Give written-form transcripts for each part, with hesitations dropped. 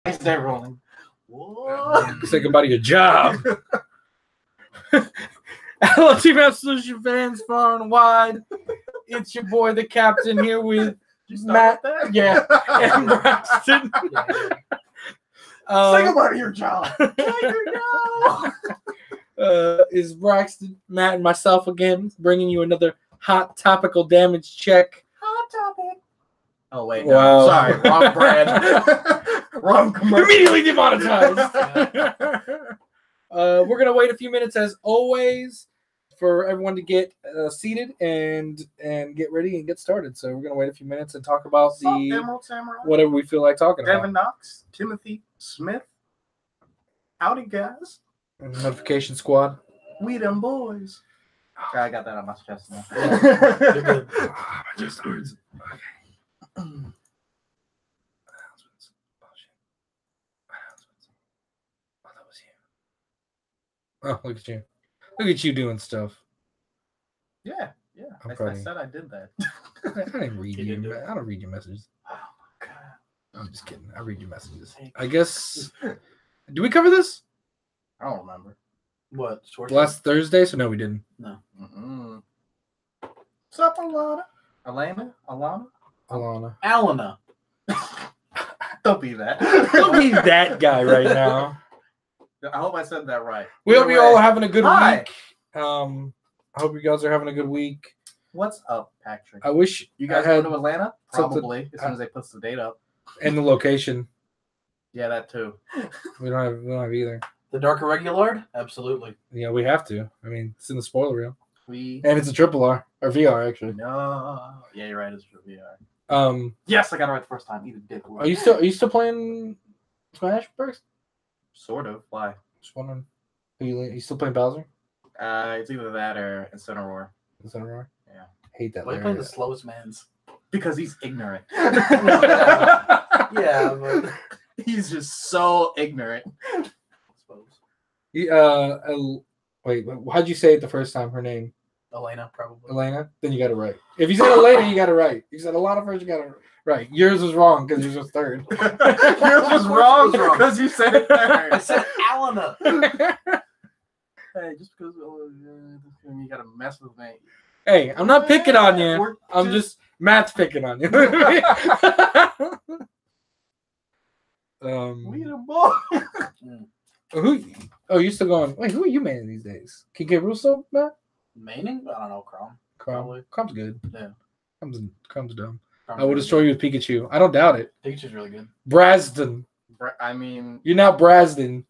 They're rolling. What? Say goodbye to your job. Hello, Team Absolution fans, far and wide. It's your boy, the captain, here with Matt. Yeah, and Braxton. Say goodbye to your job. Is Braxton, Matt, and myself again, bringing you another hot topical damage check. Hot topic. Oh wait, wow. No. Sorry, wrong brand. Wrong commercial. Immediately demonetized. We're gonna wait a few minutes as always for everyone to get seated and get ready and get started. So we're gonna wait a few minutes and talk about whatever we feel like talking about. Devin Knox, Timothy Smith, howdy guys. Notification squad. We them boys. I got that on my chest now. You're good. My chest hurts. Okay. Announcements. Oh, that was you. Oh, look at you. Look at you doing stuff. Yeah. I said I did that. I didn't read you. I don't read your messages. Oh my god. I'm just kidding. I read your messages. I guess. Did we cover this? I don't remember. What? Last Thursday? So no, we didn't. No. What's up, Alana? Alana? Alana. Don't be that. Don't be that guy right now. I hope I said that right. We hope you all are having a good Hi. week. I hope you guys are having a good week. What's up, Patrick? I wish you guys had go to Atlanta? Probably, as soon as they put the date up. And the location. Yeah, that too. We don't have either. The Dark Irregular? Absolutely. Yeah, we have to. I mean, it's in the spoiler reel. And it's a triple R or VR actually. No. Yeah, you're right. It's for VR. Yes, I got it right the first time. Eat a dick. Are you still playing Smash Bros? Sort of. Why? Just wondering. Are you still playing Bowser? It's either that or Incineroar. Incineroar? Yeah. Hate that. Why are you playing the slowest man's? Because he's ignorant. Yeah, but he's just so ignorant. I suppose. Wait, how'd you say it the first time? Her name? Elena, probably. Elena? Then you got it right. If you said Elena, you got it right. You said a lot of first, you got it right. Yours was wrong because yours was third. Yours was wrong because you said it third. I said Alana. Hey, just because you got to mess with me. Hey, I'm not picking on you. I'm just Matt's picking on you. We the boy. Who? Oh, you're still going. Wait, who are you manning these days? Kike Russo, Matt? Maining? I don't know. Crom. Crom's good. Yeah. Crom's dumb. I will destroy you with Pikachu. I don't doubt it. Pikachu's really good. Brasden. You're not Brasden.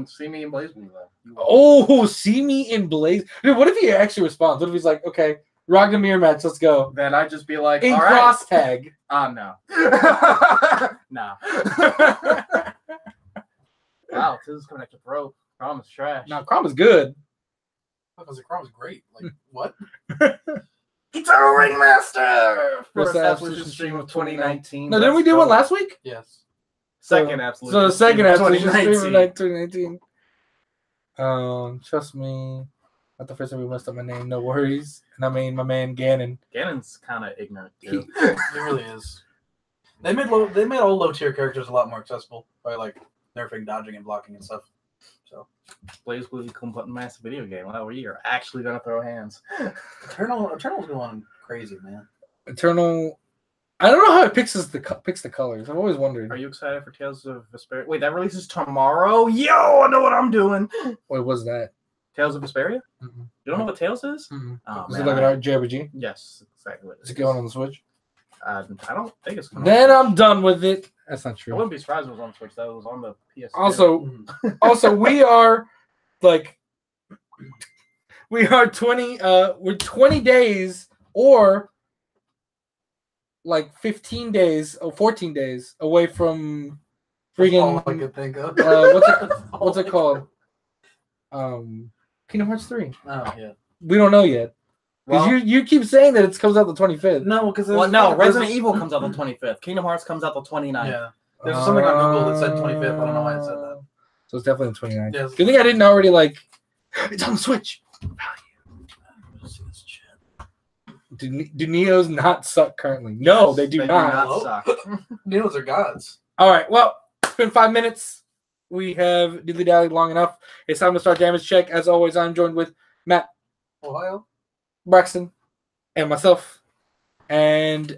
See me in Blaze Blue though. Oh, see me in Blaze. Dude, what if he actually responds? What if he's like, okay, Ragnar match, let's go. Then I'd just be like, in all cross right. tag. No. No. Wow, this is coming at your throat. Crom is trash. No, Crom is good. Because the Crom is great. Like, what? Eternal Ringmaster! First Absolution stream of 2019. No, didn't we do one last week? Yes. Second Absolution. So the second Absolution stream of 2019. 2019. Trust me. Not the first time we messed up my name. No worries. And I mean my man Ganon. Ganon's kind of ignorant too. He really is. They made all low tier characters a lot more accessible by like nerfing, dodging, and blocking and stuff. So Blaze Blue become massive video game. Wow, we are actually gonna throw hands. Eternal's going crazy, man. Eternal. I don't know how it picks the colors. I've always wondered. Are you excited for Tales of Vesperia? Wait, that releases tomorrow? Yo, I know what I'm doing. What was that? Tales of Vesperia? Mm-hmm. You don't know what Tales is? Mm-hmm. Oh, is man, it like an JRPG? Yes, exactly. Is it going on the Switch? I don't think it's going Then I'm done with it. That's not true. I wouldn't be surprised if it was on Switch. That was on the PS. Also, we are like, we are 20. We're 20 days or like 15 days or 14 days away from freaking. All I could think of. What's it called? Kingdom Hearts 3. Oh yeah. We don't know yet. Because you keep saying that it comes out the 25th. No, because Resident Evil comes out the 25th. Kingdom Hearts comes out the 29th. Yeah. There's something on Google that said 25th. I don't know why it said that. So it's definitely the 29th. Yes. Good thing I didn't already it's on the Switch. Do Neos not suck currently? No, they do not. suck. Neos are gods. All right. Well, been 5 minutes. We have dilly-dallied long enough. It's time to start damage check. As always, I'm joined with Matt, Ohio, Braxton, and myself. And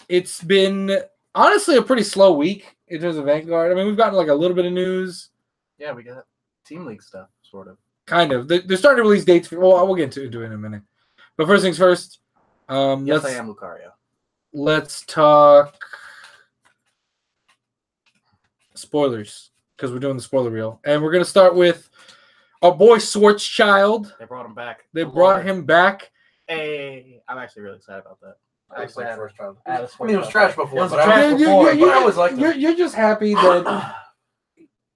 it's been honestly a pretty slow week in terms of Vanguard. I mean, we've gotten like a little bit of news. Yeah, we got Team League stuff, sort of. Kind of. They're starting to release dates. Well, we'll get into it in a minute. But first things first. Yes, I am Lucario. Let's talk spoilers, because we're doing the spoiler reel. And we're going to start with our boy Schwarzschild. They brought him back. They brought him back. Hey, I'm actually really excited about that. I was like first child. I mean, it was trash before. But I always liked it. You're just happy that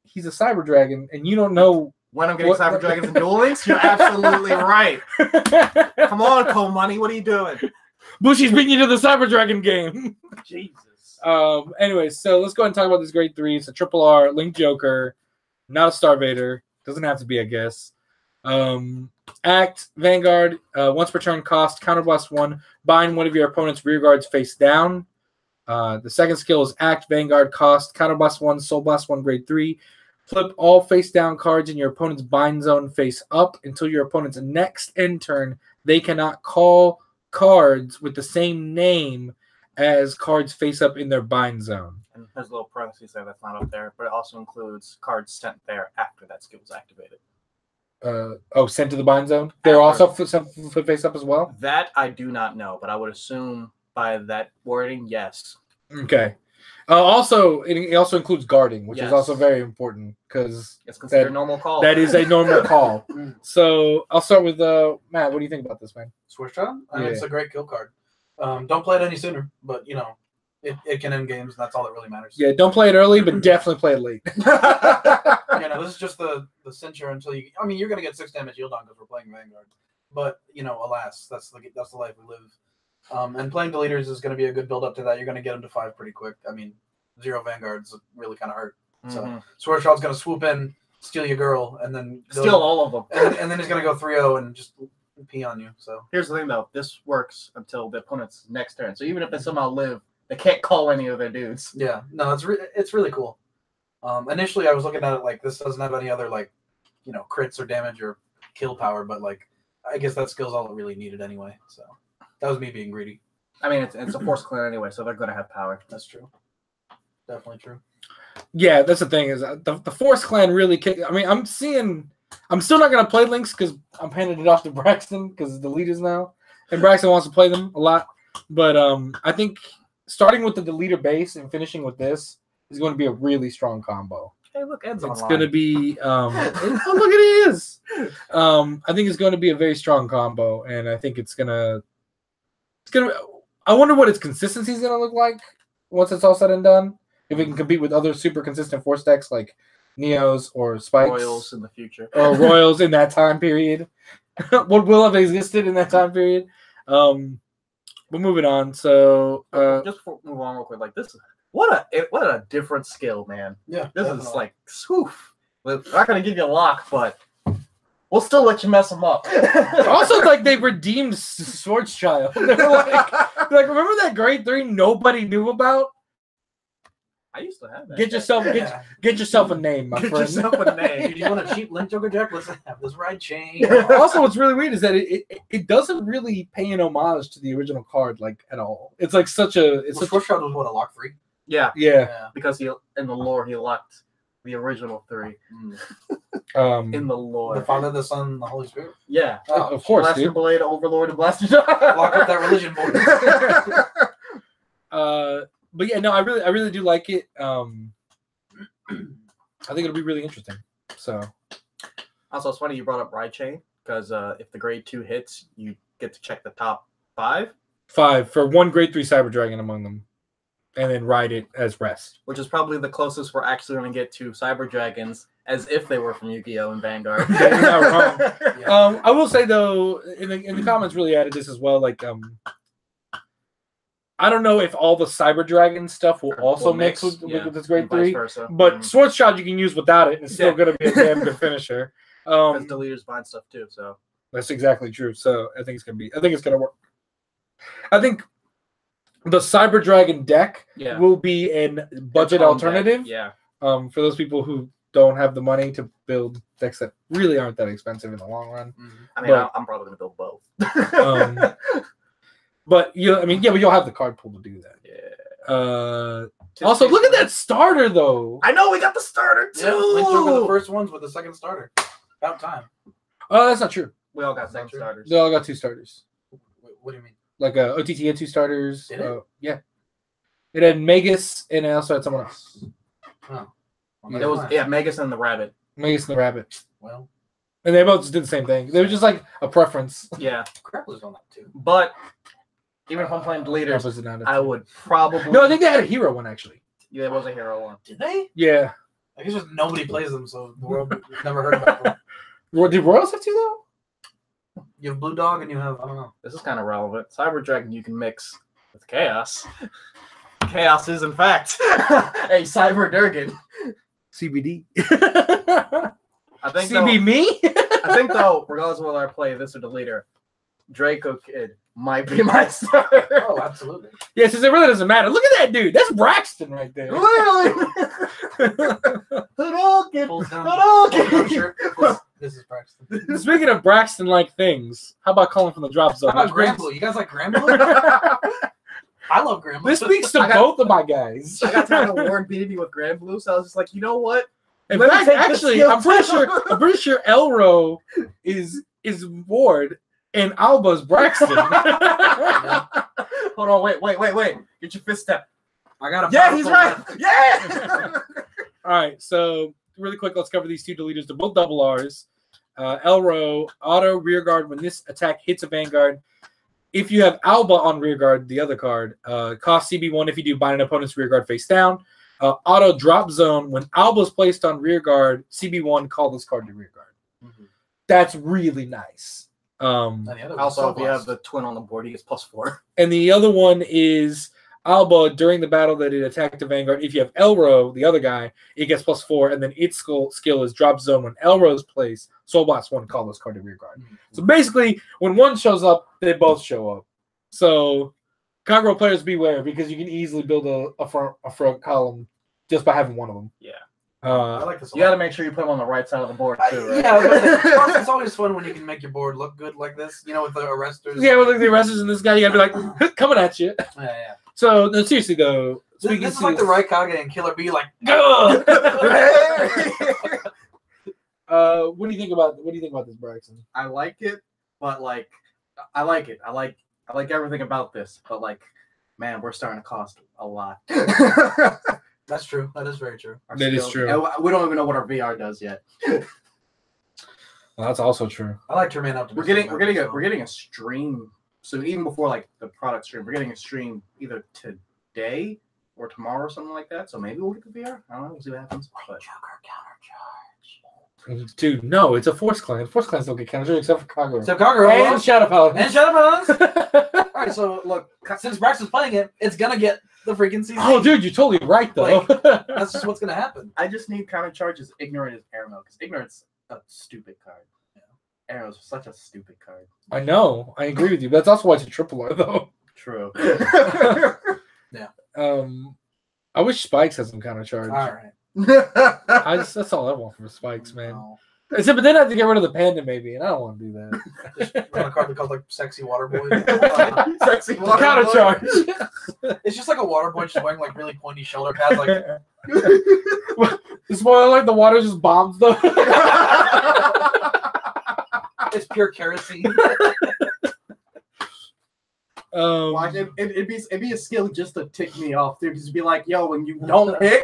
he's a cyber dragon, and you don't know when I'm getting Cyber Dragons and Duel Links. You're absolutely right. Come on, Cole Money, what are you doing? Bushy's bringing you to the cyber dragon game. Jesus. Anyways, so let's go ahead and talk about this grade 3. It's a triple R Link Joker, not a Starvader. Doesn't have to be, I guess. Act Vanguard, once per turn, cost counterblast 1. Bind one of your opponent's rear guards face down. The second skill is Act Vanguard, cost counterblast 1, soul blast 1, grade 3. Flip all face down cards in your opponent's bind zone face up until your opponent's next end turn. They cannot call cards with the same name as cards face up in their bind zone. And there's a little parentheses there that's not up there, but it also includes cards sent there after that skill is activated. Sent to the bind zone? They're also flip face up as well? That I do not know, but I would assume by that wording, yes. Okay. It also includes guarding, which is also very important because it's considered a normal call. That is a normal call. So I'll start with Matt. What do you think about this, man? Schwarzschild? I mean, it's a great kill card. Don't play it any sooner, but you know, it can end games. And that's all that really matters. Yeah, don't play it early, but definitely play it late. You know, this is just the cincher until you. I mean, you're gonna get 6 damage yield on because we're playing Vanguard, but you know, alas, that's the life we live. And playing deleters is going to be a good build up to that. You're going to get them to 5 pretty quick. I mean, 0 Vanguards really kind of hurt. So Schwarzschild's going to swoop in, steal your girl, and then steal all of them. And then he's going to go 3-0 and just pee on you. So here's the thing, though. This works until the opponent's next turn. So even if they somehow live, they can't call any of their dudes. Yeah. No, it's really cool. Initially, I was looking at it like this doesn't have any other like, you know, crits or damage or kill power, but like I guess that skill's all it really needed anyway. So. That was me being greedy. I mean, it's a Force clan anyway, so they're going to have power. That's true. Definitely true. Yeah, that's the thing is the Force clan really kick. I mean, I'm still not going to play Links because I'm handing it off to Braxton because the leaders now. And Braxton wants to play them a lot. But I think starting with the deleter base and finishing with this is going to be a really strong combo. Hey, look, Ed's It's going to be oh, look, it is. I think it's going to be a very strong combo, and I think it's gonna. I wonder what its consistency is gonna look like once it's all said and done. If it can compete with other super consistent Force decks like Neos or Spikes, Royals in the future, or Royals in that time period. What will have existed in that time period? But moving on. So just before we move on real quick, like this, what a different skill, man. Yeah, this is like swoof. We're not gonna give you a lock, but. We'll still let you mess them up. Also, like they redeemed Schwarzschild. They were like, remember that grade 3 nobody knew about? I used to have that. Get yourself a name, my friend. Get yourself a name. Do you want a cheap Link Joker deck? Let's have this ride chain. Also, what's really weird is that it doesn't really pay an homage to the original card like at all. It's like such a. Schwarzschild was what, a lock 3? Yeah. Because he in the lore he locked the original 3. In the lore. The Father, the Son, and the Holy Spirit? Yeah. Of course, Blaster dude. Blade, Overlord, and Blaster Lock up that religion board. But yeah, no, I really do like it. I think it'll be really interesting. So. Also, it's funny you brought up Ride Chain, because if the grade 2 hits, you get to check the top 5. 5 for one grade 3 Cyber Dragon among them. And then ride it as rest. Which is probably the closest we're actually going to get to Cyber Dragons as if they were from Yu-Gi-Oh! And Vanguard. Yeah, you're not wrong. Yeah. I will say, though, in the comments really added this as well. Like, I don't know if all the Cyber Dragon stuff will also mix with this grade 3. But Schwarzschild you can use without it, and it's still going to be a damn good finisher. Because deleters bind stuff, too. So that's exactly true. So I think it's going to work. I think the Cyber Dragon deck will be a budget alternative. Yeah. For those people who don't have the money to build decks that really aren't that expensive in the long run. I mean, I'm probably gonna build both. But but you'll have the card pool to do that. Yeah. Also, look at that starter though. I know we got the starter too. Yeah, Link Joker the first ones with the second starter. About time. Oh, that's not true. We all got second starters. They all got 2 starters. What do you mean? Like OTT had 2 starters. Did it? Yeah. It had Magus and it also had someone else. Oh. It was Magus and the Rabbit. Magus and the Rabbit. Well. And they both just did the same thing. They were just like a preference. Yeah. Grappler's on that too. But even if I'm playing Deleters, I would probably. No, I think they had a hero one actually. Yeah, it was a hero one. Did they? Yeah. I guess just nobody plays them, so the world never heard about them. Did Royals have 2 though? You have Blue Dog and you have, I don't know. This is kind of relevant. Cyber Dragon you can mix with Chaos. Chaos is, in fact, a Cyber Durgan. CBD. I think CB me? I think, though, regardless of whether I play this or Deleter, Draco Kid might be my starter. Oh, absolutely. Yeah, since it really doesn't matter. Look at that dude. That's Braxton right there. Literally. Pulls down. Hadouken. Sure. This is Braxton. Speaking of Braxton-like things, how about calling from the drop zone? How about Granblue? You guys like Granblue? I love Granblue. This speaks to both of my guys. I got tired of Warren beating me with Granblue, so I was just like, you know what? In fact, actually, I'm pretty sure Elro is Ward and Alba's Braxton. Hold on, wait. Get your fist step. I got a he's right. Yeah. All right, so really quick, let's cover these 2 deleters. They're both double R's. Elro, auto rear guard when this attack hits a Vanguard. If you have Alba on rear guard, the other card, cost CB1 if you do bind an opponent's rear guard face down. Auto drop zone when Alba is placed on rear guard, CB1, call this card to rear guard. Mm-hmm. That's really nice. Also, if you have the twin on the board, he gets +4. And the other one is Alba during the battle that it attacked the Vanguard. If you have Elro, the other guy, it gets +4, and then its skill is drop zone when Elro's placed. Soul Blast 1, call this card to rear guard. Mm-hmm. So basically, when one shows up, they both show up. So Conqueror players beware because you can easily build a front column just by having one of them. Yeah. I like this. You got to make sure you put them on the right side of the board too. Right? Yeah, it's always fun when you can make your board look good like this. You know, with the arresters. Yeah, with the arresters and this guy, you got to be like coming at you. Yeah. So no, seriously though, this is like the Raikage and Killer Bee, like. What do you think about this, Braxton? I like it, but like, I like it. I like everything about this, but like, man, we're starting to cost a lot. That's true. That is very true. That is true. We don't even know what our VR does yet. Well, that's also true. I like to remain optimistic. We're getting a stream. So even before like the product stream, we're getting a stream either today or tomorrow or something like that. So maybe we'll get the VR. I don't know. We'll see what happens. But... Dude, no, it's a Force Clan. Force Clans don't get countercharged except for Kagura. Except Kagura. And Shadow Paladin. And Shadow Paladin. All right, so look, since Braxton's playing it, it's gonna get the freaking season. Oh, dude, you're totally right, though. Like, that's just what's gonna happen. I just need countercharge as ignorant as Arrow, because ignorant's a stupid card. Yeah. Arrow's such a stupid card. I know. I agree with you. That's also why it's a triple R, though. True. Yeah. I wish Spikes had some countercharge. All right. That's all I want from Spikes, man. No. Except, but then I have to get rid of the panda, maybe, and I don't want to do that. Just run a card called like Sexy Water Boy. Sexy Water countercharge. It's just like a water boy just wearing like really pointy shoulder pads. Like it's more like the water just bombs though. It's pure kerosene. Watch it'd be a skill just to tick me off, dude. Just be like, yo, when you don't hit,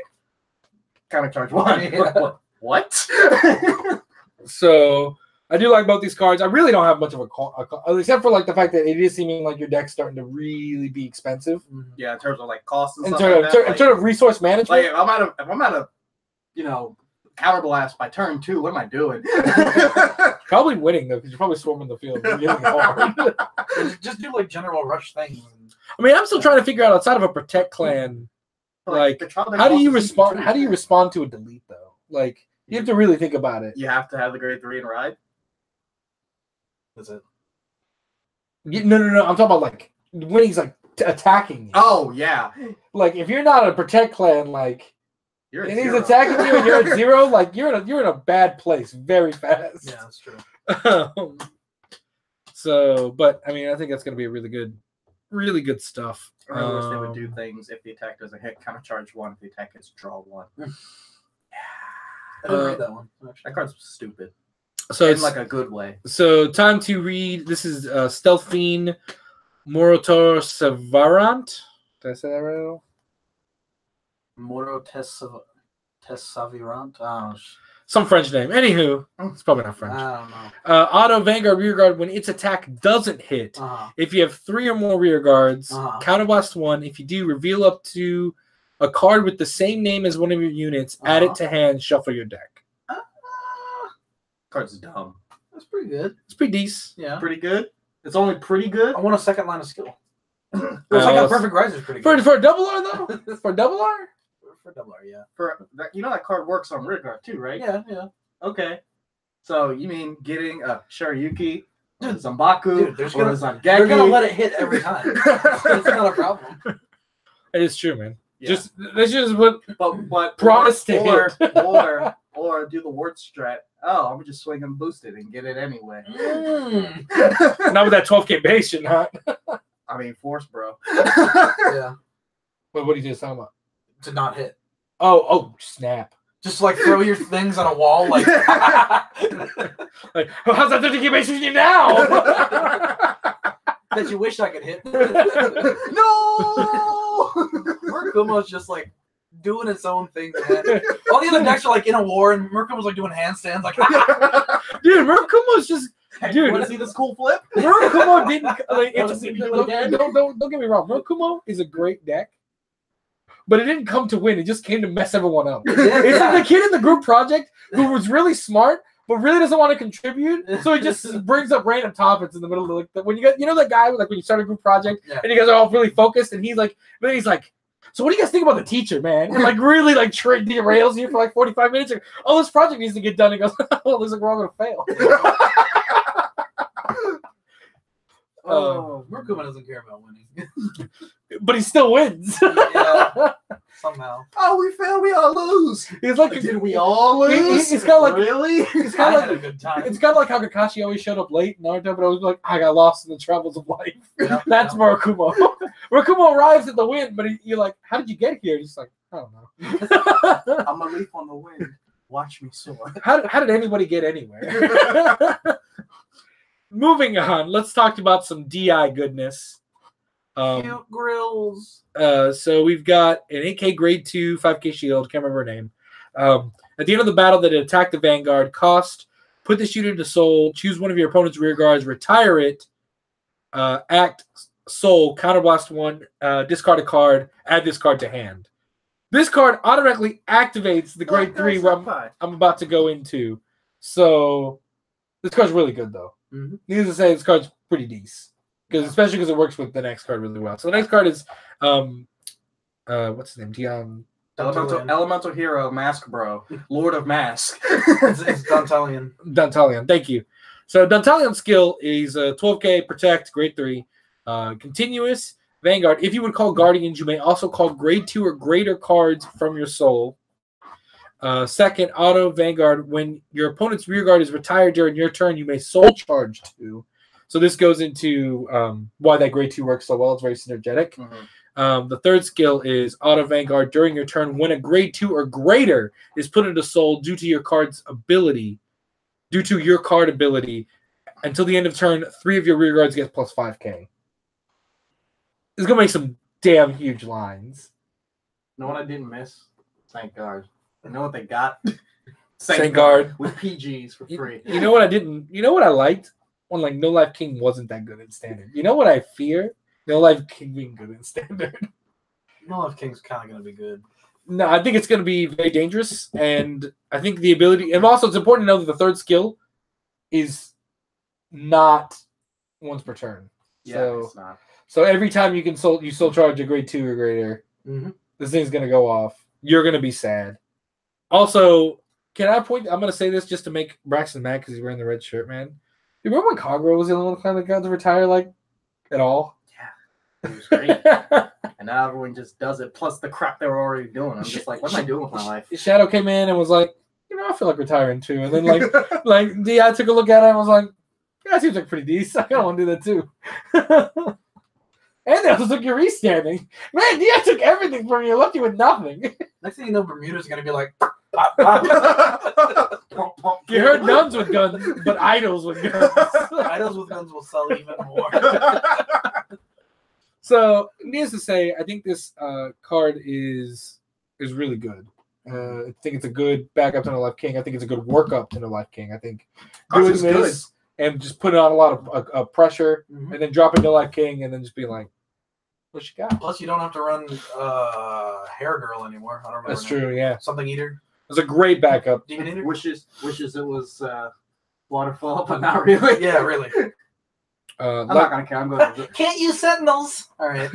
countercharge one. Yeah. What? So I do like both these cards. I really don't have much of a except for like the fact that it is seeming like your deck's starting to really be expensive. Yeah, in terms of like costs and in stuff. In terms of resource management. Like if I'm out of counterblast by turn 2, what am I doing? Probably winning though, because you're probably swarming the field really hard. Just do like general rush things. I mean, I'm still trying to figure out outside of a protect clan, like how do you respond? How do you respond to a delete though? Like you have to really think about it. You have to have the grade 3 and ride. That's it. No. I'm talking about like when he's like attacking you. Oh yeah. Like if you're not a protect clan, like You're at And he's zero. attacking you and you're at 0, like you're in a bad place very fast. Yeah, that's true. So, but I mean, I think that's going to be a really good stuff. I really wish they would do things if the attack doesn't hit, countercharge 1. If the attack hits, draw 1. I didn't read that one. Actually. That card's stupid. So In it's like a good way. So time to read. This is Stealth Fiend Morotor Savarant. Did I say that right at all? Moro Tessavirant. Oh, Some French name. Anywho, it's probably not French. I don't know. Auto Vanguard Rearguard when its attack doesn't hit. If you have 3 or more rear guards, counterblast 1. If you do, reveal up to a card with the same name as one of your units, add it to hand, shuffle your deck. Card's dumb. That's pretty good. It's pretty decent. Yeah. Pretty good. It's only pretty good. I want a second line of skill. It's like a perfect riser's pretty good. For a double R though? For a double R? For double R, yeah. For that, you know that card works on rear guard too, right? Yeah. Okay. So you mean getting a Shiryuki, or Zambaku, Dude, or a Zangeki? They're gonna let it hit every time. It's not a problem. It is true, man. Yeah. They should just put but promise to hit. or do the word strat. Oh, I'm gonna just swing and boost it and get it anyway. Not with that 12K base, you're not. I mean, force, bro. Yeah. But what are you just talking about? To not hit. Oh, snap. Just like throw your things on a wall, like. Like, how's that 30K base with you now? That you wish I could hit. No! Murakumo's just like doing its own thing, man. All the other decks are like in a war, and Murakumo's like doing handstands, like. Dude, Murakumo's just. Dude, want to see this cool flip? Murakumo didn't. Like, Wanna see me do it again? don't get me wrong. Murakumo is a great deck, but it didn't come to win. It just came to mess everyone up. It's like the kid in the group project who was really smart, but really doesn't want to contribute. So he just brings up random topics in the middle of when you get, that guy like when you start a group project and you guys are all really focused, and he's like, so what do you guys think about the teacher, man? And like really like derails you for like 45 minutes. Like, oh, this project needs to get done. And goes, oh, looks like we're all gonna fail. Murakumo doesn't care about winning. But he still wins. Yeah, somehow. Oh, we failed. We all lose. He's like, Did we all lose? It's kind of like really. It's kind of had like a good time. It's kind of like how Kakashi always showed up late in Naruto, but I was like, I got lost in the travels of life. Yeah, That's Murakumo. Murakumo arrives at the wind, but you're like, how did you get here? He's like, I don't know. I'm a leaf on the wind. Watch me soar. How did anybody get anywhere? Moving on, let's talk about some DI goodness. Cute grills. So we've got an 8K grade 2, 5K shield, can't remember her name. At the end of the battle that it attacked the Vanguard, put the shooter into soul, choose one of your opponent's rear guards, retire it, act soul, counterblast 1, discard a card, add this card to hand. This card automatically activates the grade 3 where I'm about to go into. So this card's really good though. Mm-hmm. Needless to say, this card's pretty decent. Especially because it works with the next card really well. So the next card is what's his name? Dion. Elemental hero, Mask Bro, Lord of Mask. It's Dantalion. Dantalion, thank you. So Dantalion's skill is 12K, protect, grade 3, continuous, Vanguard. If you would call Guardians, you may also call grade 2 or greater cards from your soul. Second, auto Vanguard. When your opponent's rear guard is retired during your turn, you may soul charge 2. So this goes into why that grade 2 works so well. It's very synergetic. Mm-hmm. The third skill is auto Vanguard. During your turn, when a grade 2 or greater is put into soul due to your card ability, until the end of turn, 3 of your rear guards get plus 5K. It's gonna make some damn huge lines. You know what I didn't miss? Thank God. You know what they got? Vanguard with PGs for free. You know what I didn't? You know what I liked? When like No Life King wasn't that good in standard. You know what I fear? No Life King being good in standard. No Life King's kind of going to be good. No, I think it's going to be very dangerous, and I think the ability, and also it's important to know that the third skill is not once per turn. Yeah, so, it's not. So every time you soul charge a grade 2 or greater, this thing's going to go off. You're going to be sad. Also, can I point? I'm going to say this just to make Braxton mad because he's wearing the red shirt, man. You remember when Kagura was the only one that got to retire, like, at all? Yeah. It was great. And now everyone just does it, plus the crap they were already doing. I'm just like, what am I doing with my life? Shadow came in and was like, I feel like retiring too. And then like Di took a look at it and was like, yeah, that seems like pretty decent. I kind of want to do that too. And they also took your restanding. Man, Di took everything from you. Left you with nothing. Next thing you know, Bermuda's gonna be like, You heard nuns with guns, but idols with guns. idols with guns will sell even more. So, needless to say, I think this card is really good. I think it's a good backup to the Life King. I think it's a good workup to the Life King. I think doing this and just putting on a lot of pressure, and then dropping the Life King, and then just being like, what you got? Plus, you don't have to run Hair Girl anymore. I don't remember. That's true, yeah. Something Eater. It's a great backup. Demon Eater? Wishes it was Waterfall, but not really. Yeah, really. I'm not going to care. I'm going to Can't use Sentinels. All right.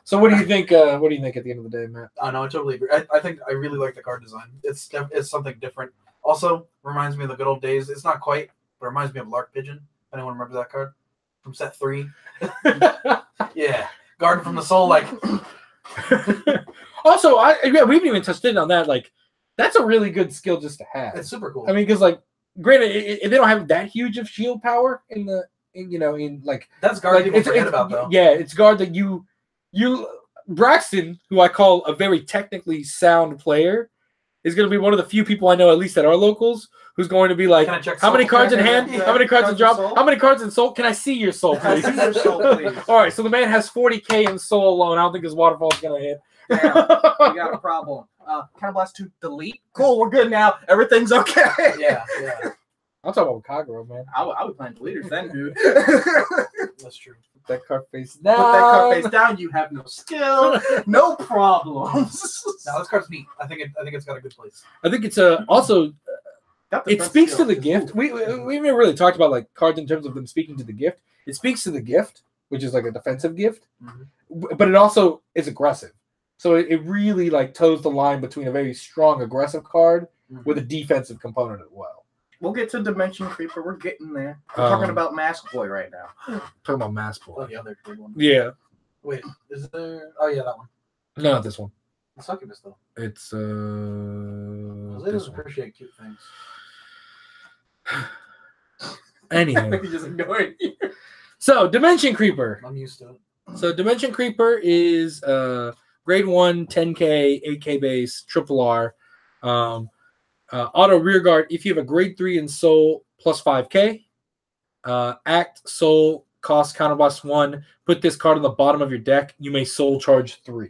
So what do you think? What do you think at the end of the day, Matt? Oh, no, I totally agree. I think I really like the card design. It's something different. Also, reminds me of the good old days. It's not quite, but it reminds me of Lark Pigeon. Anyone remember that card? From set 3? Yeah. Garden from the Soul, like. Also, we haven't even touched in on that. Like, that's a really good skill just to have. It's super cool. I mean, because like, granted, they don't have that huge of shield power in like that's guard like, people forget about though. Yeah, it's guard that you Braxton, who I call a very technically sound player, is going to be one of the few people I know, at least at our locals, who's going to be like, how many cards in hand? Yeah. How many cards in drop? Soul? How many cards in soul? Can I see your soul, please? see your soul, please. All right, so the man has 40K in soul alone. I don't think his waterfall's going to hit. Damn, we got a problem. Counterblast to delete. Cool, we're good now. Everything's okay. Yeah. I'm talking about Kagura, man. I would plan deleters then, dude. That's true. Put that card face down. Put that card face down. You have no skill, no problems. Now this card's neat. I think it's got a good place. I think it's also it speaks to the gift. We haven't really talked about like cards in terms of them speaking to the gift. It speaks to the gift, which is like a defensive gift, but it also is aggressive. So it really like toes the line between a very strong aggressive card with a defensive component as well. We'll get to Dimension Creeper. We're getting there. We're talking about Mask Boy right now. Talking about Mask Boy. Oh, the other big one. Yeah. Wait, is there? Oh yeah, that one. No, not this one. The Succubus though. It's They just appreciate cute things. Anyway. He's just ignoring you. So Dimension Creeper. I'm used to it. So Dimension Creeper is grade 1, 10K, 8K base, triple R. Auto rear guard, if you have a grade 3 in soul, plus 5K. Act, soul, cost, counterblast 1. Put this card on the bottom of your deck. You may soul charge 3.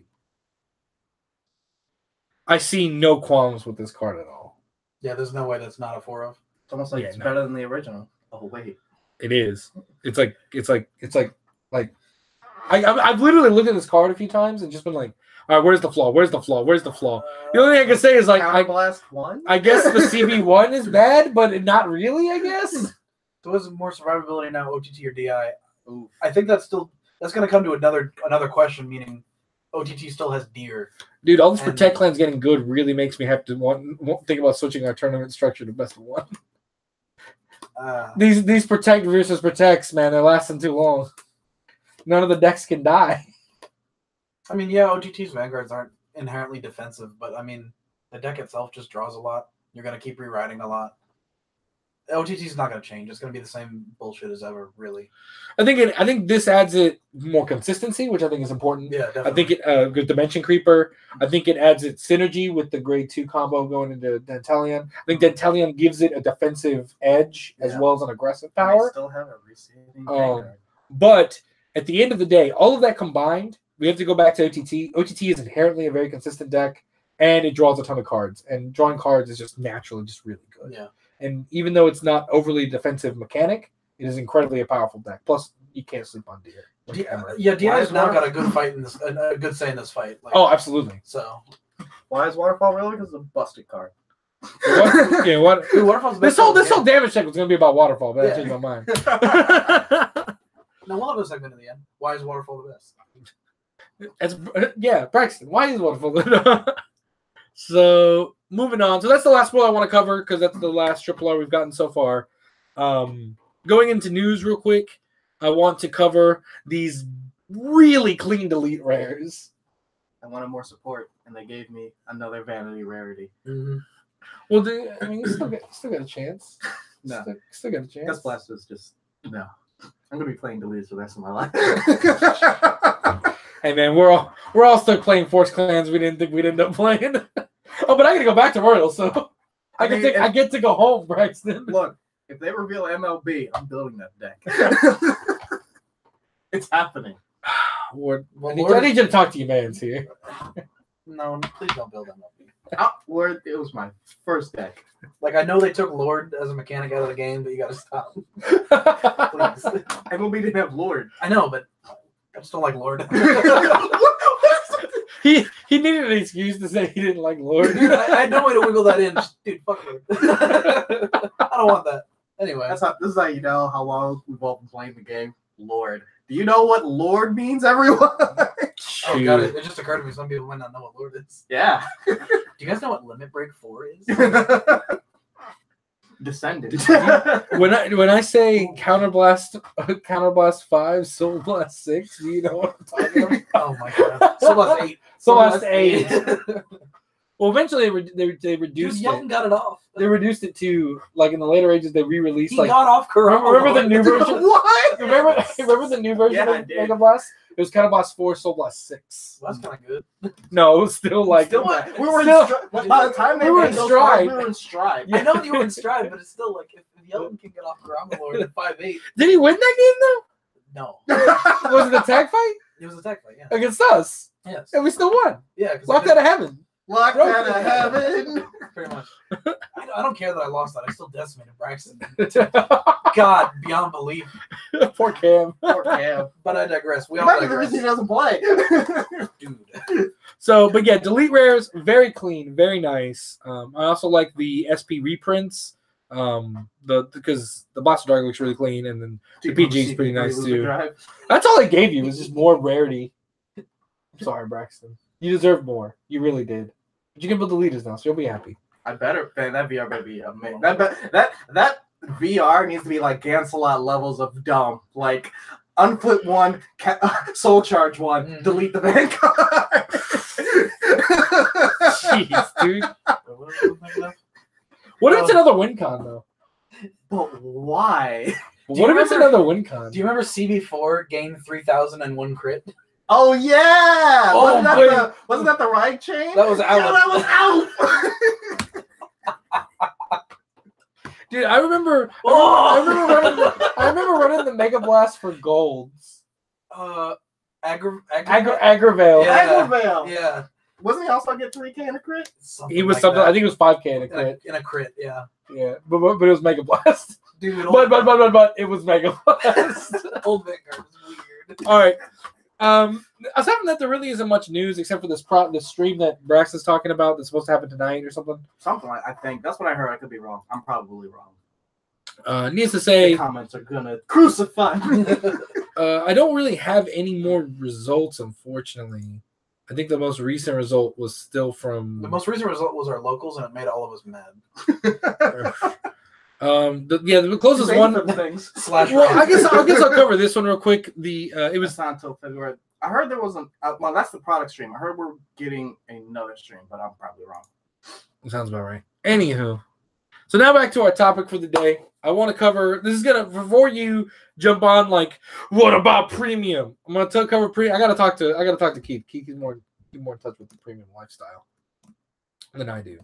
I see no qualms with this card at all. Yeah, there's no way that's not a 4 of. It's almost like it's better than the original. Oh wait. It is. It's like I've literally looked at this card a few times and just been like, all right, where's the flaw? Where's the flaw? Where's the flaw? The only thing I can say is like, Counterblast 1? I guess the CB1 is bad, but not really, I guess. There was more survivability now, OTT or DI. Ooh. I think that's going to come to another question, meaning OTT still has Deer. Dude, all this Protect Clan's getting good really makes me have to think about switching our tournament structure to best of 1. These Protect versus Protects, man, they're lasting too long. None of the decks can die. I mean, yeah, OTT's Vanguards aren't inherently defensive, but I mean, the deck itself just draws a lot. You're going to keep rewriting a lot. OTT's not going to change. It's going to be the same bullshit as ever, really. I think this adds it more consistency, which I think is important. Yeah, definitely. I think it good Dimension Creeper. I think it adds it synergy with the grade 2 combo going into Dantelion. I think Dantelion gives it a defensive edge as well as an aggressive power. I still have a receiving but at the end of the day, all of that combined, we have to go back to OTT. OTT is inherently a very consistent deck, and it draws a ton of cards. And drawing cards is just naturally just really good. Yeah. And even though it's not overly defensive mechanic, it is incredibly a powerful deck. Plus, you can't sleep on Deer. Yeah, DI's now got a good fight in this, a good say in this fight. Like, oh, absolutely. So, why is Waterfall really? Because it's a busted card. What? Yeah, what? Dude, Waterfall's this whole damage check was going to be about Waterfall, but I changed my mind. Now we'll have a segment in the end. Why is Waterfall the best? Braxton. Why is Waterfall the So moving on. So that's the last one I want to cover because that's the last triple R we've gotten so far. Going into news real quick, I want to cover these really clean delete rares. I wanted more support, and they gave me another vanity rarity. Mm-hmm. Well, I mean, you still got a chance. No. Still got a chance. Dust Blast was just no. I'm gonna be playing deletes for the rest of my life. Hey man, we're all stuck playing Force Clans. We didn't think we'd end up playing. Oh, but I gotta go back to Royal, so I get to go home, Braxton. Look, if they reveal MLB, I'm building that deck. It's happening. Ward, I need you to talk to your mans here. No, please don't build MLB. Word, it was my first deck. Like, I know they took Lord as a mechanic out of the game, but you gotta stop. Please. MLB didn't have Lord. I know, but I just don't like Lord. He needed an excuse to say he didn't like Lord. I had no way to wiggle that in. Dude, fuck Lord. I don't want that. Anyway. This is how you know how long we've all been playing the game. Lord. Do you know what Lord means, everyone? Oh, got it. It just occurred to me some people might not know what Lord is. Yeah. Do you guys know what Limit Break 4 is? Descendant. When I say Counterblast 5, Soul Blast 6, do you know what I'm talking about? Oh my god. Soul Blast 8. Soul Blast 8. Well, eventually they reduced Dude, it. Yelton got it off. They reduced it to, like, in the later ages, they re-released, He like... got off Kurama. Remember the new version? What? Remember the new version of Mega Blast? It was Counterblast 4, Soul Blast 6. Well, that's kind of good. No, it was still like... We were still, in stride. By the time they we were made in those stride. cards, we were in stride. I know you were in stride, but it's still like, if Yelton can get off Kurama Lord at 5'8". Did he win that game, No. though? Was it a tag fight? It was a tech fight, yeah. Against us? Yes. And we still won. Yeah. Locked out of heaven. Locked out of heaven. Pretty much. I don't care that I lost that. I still decimated Braxton. God, beyond belief. Poor Cam. Poor Cam. But I digress. We all Maybe the digress. reason he doesn't play. Dude. So, but yeah, delete rares, very clean, very nice. I also like the SP reprints. Because the Blaster Dark looks really clean, and then the PG is pretty nice too. That's all I gave you was just more rarity. I'm sorry, Braxton. You deserve more. You really did. But you can build the leaders now, so you'll be happy. I better, man. That VR better be amazing. That VR needs to be like Gancelot levels of dumb. Like, unflip one, soul charge one, delete the Vanguard. Jeez, dude. What if it's another win con, though? But why? What if it's another win con? Do you remember CB4 gained 3,00001 crit? Oh yeah! Oh, wasn't that the ride chain? That was out. Yeah, that was out. Dude, I remember running the Mega Blast for golds. Agravale. Yeah. Agravale. Yeah. Wasn't he also get 3K in a crit? He was something. I think it was 5K in a crit. In a crit, yeah. Yeah, but it was Mega Blast. Dude, but it was Mega Blast. Old Vanguard is weird. All right. Aside from that, there really isn't much news except for this stream that Braxton's talking about that's supposed to happen tonight or something. Something like I think that's what I heard. I could be wrong. I'm probably wrong. Needs to say the comments are gonna crucify me. I don't really have any more results, unfortunately. I think the most recent result was still from the most recent result was our locals, and it made all of us mad. The closest one things. Well, I guess I'll cover this one real quick. It was not until February. I heard there was well, that's the product stream. I heard we're getting another stream, but I'm probably wrong. Sounds about right. Anywho, so now back to our topic for the day. I want to cover. This is gonna before you jump on. Like, what about premium? I'm gonna cover premium. I gotta talk to Keith. Keith is more in touch with the premium lifestyle than I do.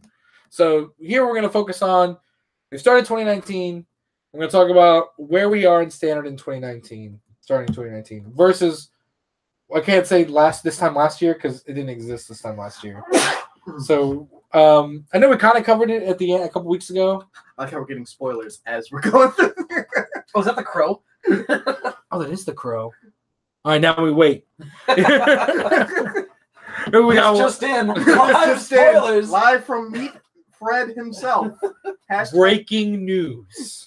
So here we're gonna focus on. We started 2019. We're gonna talk about where we are in standard in 2019, starting in 2019 versus. I can't say this time last year because it didn't exist this time last year. So I know we kind of covered it at the end a couple weeks ago. I like how we're getting spoilers as we're going through. Oh, is that the crow? Oh, that is the crow. All right, now we wait. Just in. Live spoilers. Live from Meat Fred himself. Breaking news.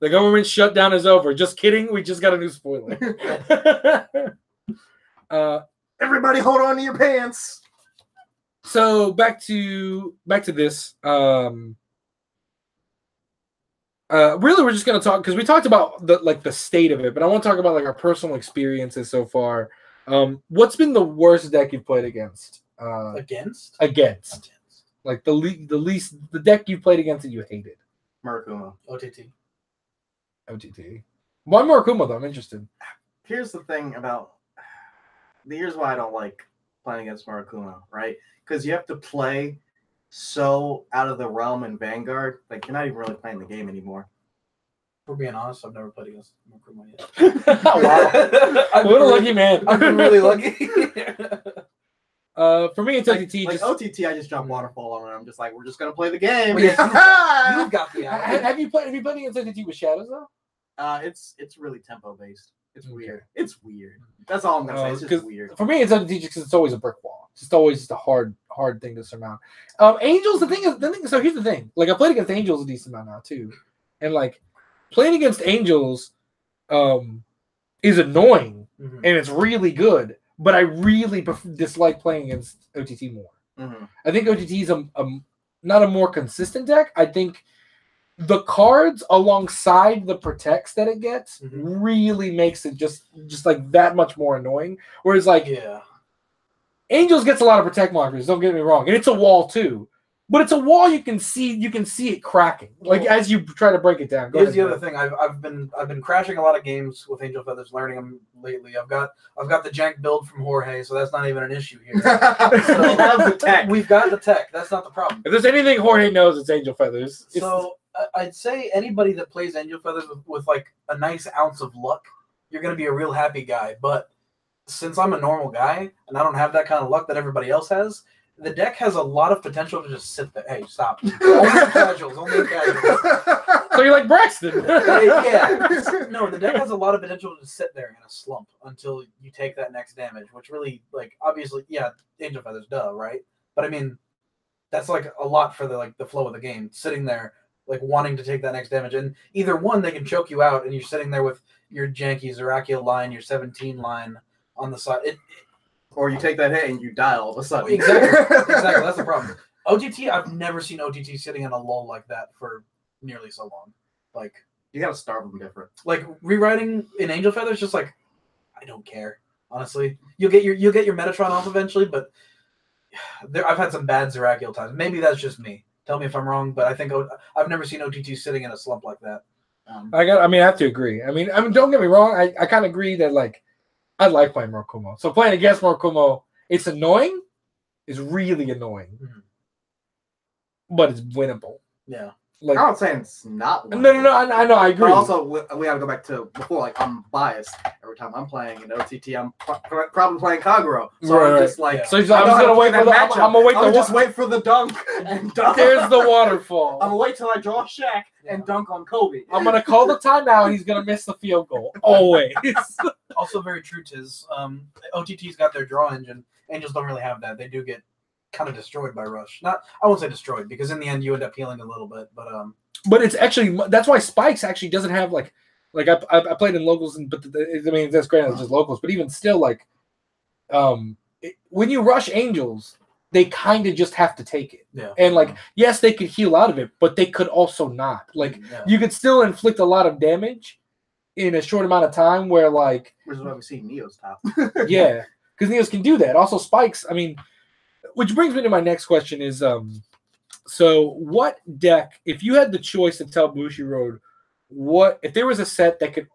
The government shutdown is over. Just kidding. We just got a new spoiler. Everybody hold on to your pants. So back to this. Really, we're just gonna talk because we talked about the state of it, but I want to talk about like our personal experiences so far. What's been the worst deck you've played against? Against? Like the deck you played against that you hated. Murakuma. OTT. Why Murakuma though? I'm interested. Here's the thing about. Here's why I don't like playing against Murakuma, right? Because you have to play so out of the realm in Vanguard, like you're not even really playing the game anymore. For being honest, I've never played against Murakuma yet. Wow. What a lucky man. I've been really lucky. For me, it's like, OTT. Like OTT, I just jump waterfall on it. I'm just like, we're just gonna play the game. You've got the Have you played against OTT with Shadows though? It's really tempo based. It's weird. It's weird. That's all I'm gonna say. It's just weird. For me, it's OTT because it's always a brick wall. It's just always a hard thing to surmount. Angels, the thing. So here's the thing. Like I played against Angels a decent amount now too, and like playing against Angels, is annoying and it's really good. But I really dislike playing against OTT more. Mm-hmm. I think OTT is not a more consistent deck. I think the cards alongside the protects that it gets really makes it just like that much more annoying. Whereas like Angels gets a lot of protect markers, don't get me wrong. And it's a wall too. But it's a wall you can see it cracking. Like as you try to break it down. Here's the other thing. I've been crashing a lot of games with Angel Feathers, learning them lately. I've got the jank build from Jorge, so that's not even an issue here. We have the tech. We've got the tech. That's not the problem. If there's anything Jorge knows, it's Angel Feathers. So I'd say anybody that plays Angel Feathers with like a nice ounce of luck, you're gonna be a real happy guy. But since I'm a normal guy and I don't have that kind of luck that everybody else has, the deck has a lot of potential to just sit there. Hey, stop. Only casuals. So you're like Braxton. Yeah. No, the deck has a lot of potential to sit there in a slump until you take that next damage, which really, like, obviously, yeah, Angel Feathers, duh, right? But I mean, that's like a lot for the flow of the game. Sitting there, like, wanting to take that next damage. And either one, they can choke you out, and you're sitting there with your janky Zerakiel line, your 17 line on the side. Or you take that hit and you die all of a sudden. Exactly. That's the problem. OTT, I've never seen OTT sitting in a lull like that for nearly so long. Like, you gotta starve them different. Like rewriting in Angel Feathers, just like, I don't care. Honestly, you'll get your Metatron off eventually, but I've had some bad Zerakiel times. Maybe that's just me. Tell me if I'm wrong, but I think I've never seen OTT sitting in a slump like that. I have to agree. I mean, don't get me wrong. I kind of agree that like. I like playing Murakuma. So playing against Murakuma, it's annoying. It's really annoying. But it's winnable. Yeah. Like, I'm not saying it's not winnable. No. I know. I agree. But also, we have to go back to before. Like, I'm biased. Every time I'm playing in OTT, I'm probably playing Kaguro. So I'm just like... Yeah. So I'm just going to wait for that matchup. I'm going to just wait for the dunk and dunk. There's the waterfall. I'm going to wait till I draw Shaq and dunk on Kobe. I'm going to call the timeout. He's going to miss the field goal. Always. Also very true, Tiz. OTT's got their draw engine. Angels don't really have that. They do get kind of destroyed by Rush. I won't say destroyed, because in the end you end up healing a little bit. But it's actually, that's why Spikes actually doesn't have like I played in locals, but I mean that's great. It's just locals, but even still, like when you rush Angels, they kind of just have to take it. Yeah. And like, yes, they could heal out of it, but they could also not. Like, you could still inflict a lot of damage in a short amount of time. Where like, which is why we see Neo's top. Yeah, because Neos can do that. Also, Spikes. I mean, which brings me to my next question: is so what deck? If you had the choice to tell Bushiroad, what if there was a set that could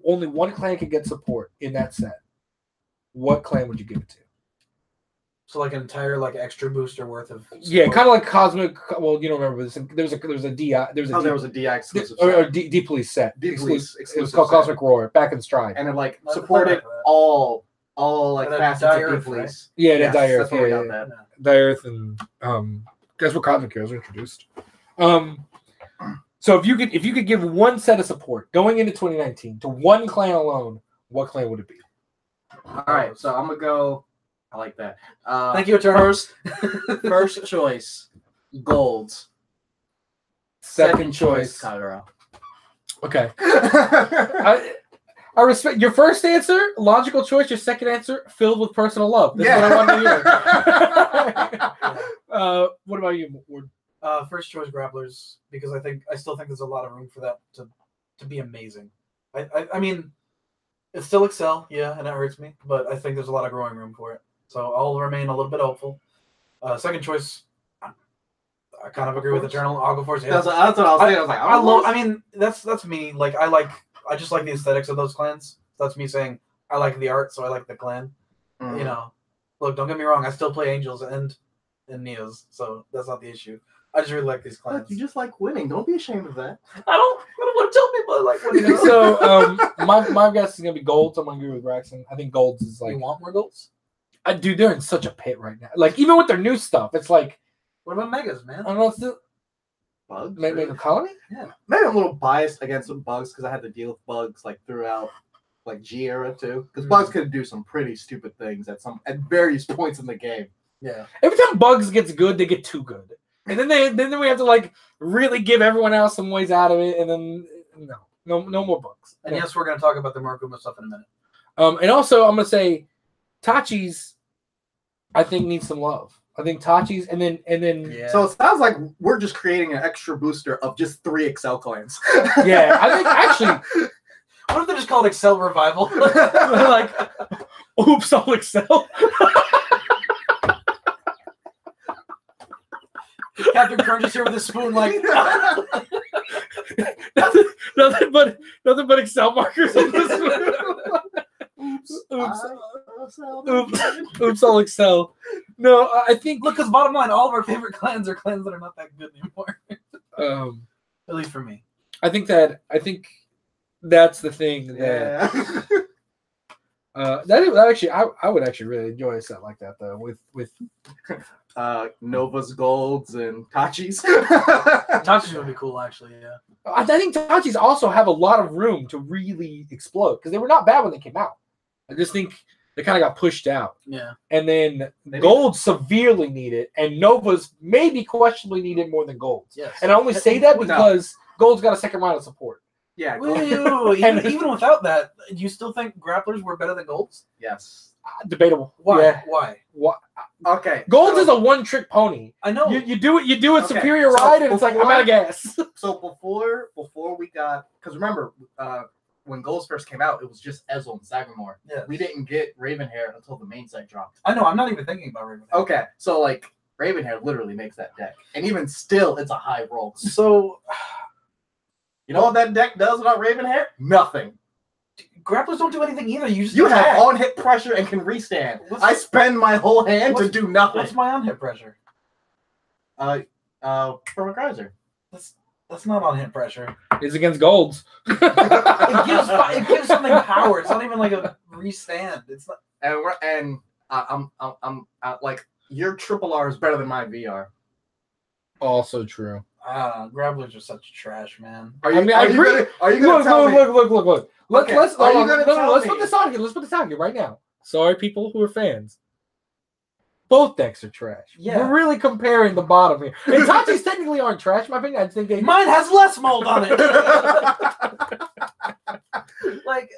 only one clan could get support in that set? What clan would you give it to? So like an entire like extra booster worth of support. Yeah, kind of like Cosmic. Well, you don't remember this. There was a DI. There was a DI exclusive or D Police set. D Police exclusive. It was called Cosmic Roar back in Stride, and it like supported all like facets of D Police. Right? Yeah, Dire Earth. Yeah. Dire Earth and that's what Cosmic Heroes were introduced. So if you could give one set of support going into 2019 to one clan alone, what clan would it be? All right, so I'm gonna go. I like that. Thank you, Eternals. First choice, Golds. Second choice, Kagura. Okay. I respect your first answer, logical choice. Your second answer, filled with personal love. That's what I want to hear. What about you, Ward? First choice grapplers, because I still think there's a lot of room for that to be amazing. I mean, it's still Excel, yeah, and it hurts me, but I think there's a lot of growing room for it. So I'll remain a little bit hopeful. Second choice, I kind of agree with Eternal Aquaforce. Yeah. That's what I was saying. I was like, I mean, that's me. Like I just like the aesthetics of those clans. That's me saying I like the art, so I like the clan. Mm. You know, look, don't get me wrong. I still play Angels and Neos, so that's not the issue. I just really like these clans. Look, you just like winning. Don't be ashamed of that. I don't want to tell people I like winning. So my guess is gonna be golds. I'm gonna agree with Braxton. I think golds is like. You want more golds? Dude, they're in such a pit right now. Like even with their new stuff, it's like. What about megas, man? I don't know. It's still. Bugs? Mega Colony? Yeah. Maybe I'm a little biased against some bugs because I had to deal with bugs like throughout like G era too. Because bugs could do some pretty stupid things at various points in the game. Yeah. Every time bugs gets good, they get too good. And then we have to like really give everyone else some ways out of it, and then no more bugs. And yes, we're gonna talk about the Markuma stuff in a minute. And also I'm gonna say Tachi's I think needs some love. I think Tachi's and then Yeah. So it sounds like we're just creating an extra booster of just 3 Excel clans. yeah, I think actually What if they just called Excel Revival? like oops, all Excel. Captain Crunch is here with a spoon, like nothing but Excel markers in this one. Oops, all Excel. No, I think look, because bottom line, all of our favorite clans are clans that are not that good anymore. At least for me. I think that's the thing that that actually I would actually really enjoy a set like that though with Nova's golds and Tachi's. Tachi's would be cool actually, yeah. I think Tachi's also have a lot of room to really explode because they were not bad when they came out. I just think they kind of got pushed out. Yeah. And then Gold severely need it, and Nova's maybe questionably needed more than Gold's. Yes. And I only say that because Gold's got a second round of support. Yeah. Even without that, do you still think grapplers were better than golds? Yes. Debatable. Why? Yeah. Why? Okay. Golds is a one-trick pony. I know. You do it Okay, superior so ride, and it's like I'm out of gas. So before we got, because remember, when Golds first came out, it was just Ezel and Sagamore. Yeah. We didn't get Ravenhair until the main set dropped. I know. I'm not even thinking about Ravenhair. Okay, so like Ravenhair literally makes that deck, and even still, it's a high roll. So, you know what that deck does without Ravenhair? Nothing. Grapplers don't do anything either. You have on-hit pressure and can restand. I spend my whole hand to do nothing. What's my on-hit pressure? From a Geyser. That's not on-hit pressure. It's against Golds. It gives something power. It's not even like a restand. It's not. I'm like your triple R is better than my VR. Also true. Grapplers are such trash, man. Are you gonna Look. Okay, Let's let's put this on here. Let's put this on here right now. Sorry, people who are fans. Both decks are trash. Yeah. We're really comparing the bottom here. And Tachi's technically aren't trash, in my opinion. I think they Mine has less mold on it. Like,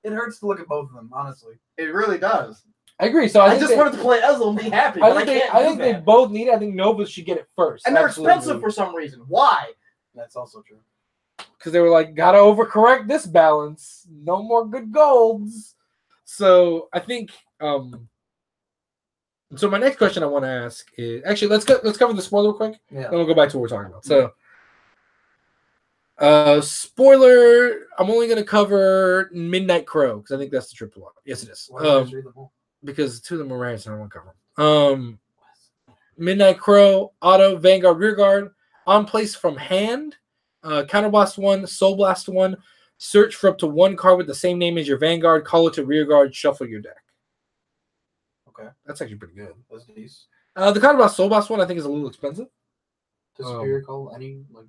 it hurts to look at both of them, honestly. It really does. I agree. So I just wanted to play Ezel and be happy. I think they both need it. I think Nova should get it first. And they're expensive for some reason. Why? That's also true. Because they were like, gotta overcorrect this balance. No more good golds. So I think so my next question I want to ask is actually let's cover the spoiler real quick. Yeah. Then we'll go back to what we're talking about. So spoiler, I'm only gonna cover Midnight Crow because I think that's the triple R. Yes, it is. Why don't you just read them all? Because two of them are rare, so I don't want to cover them. Midnight Crow, auto, Vanguard, Rearguard, on place from hand, Counterblast 1, Soul Blast 1, search for up to one card with the same name as your Vanguard, call it to Rearguard, shuffle your deck. Okay. That's actually pretty good. That's decent. The Counterblast Soul Blast one I think is a little expensive. Does Superior call any like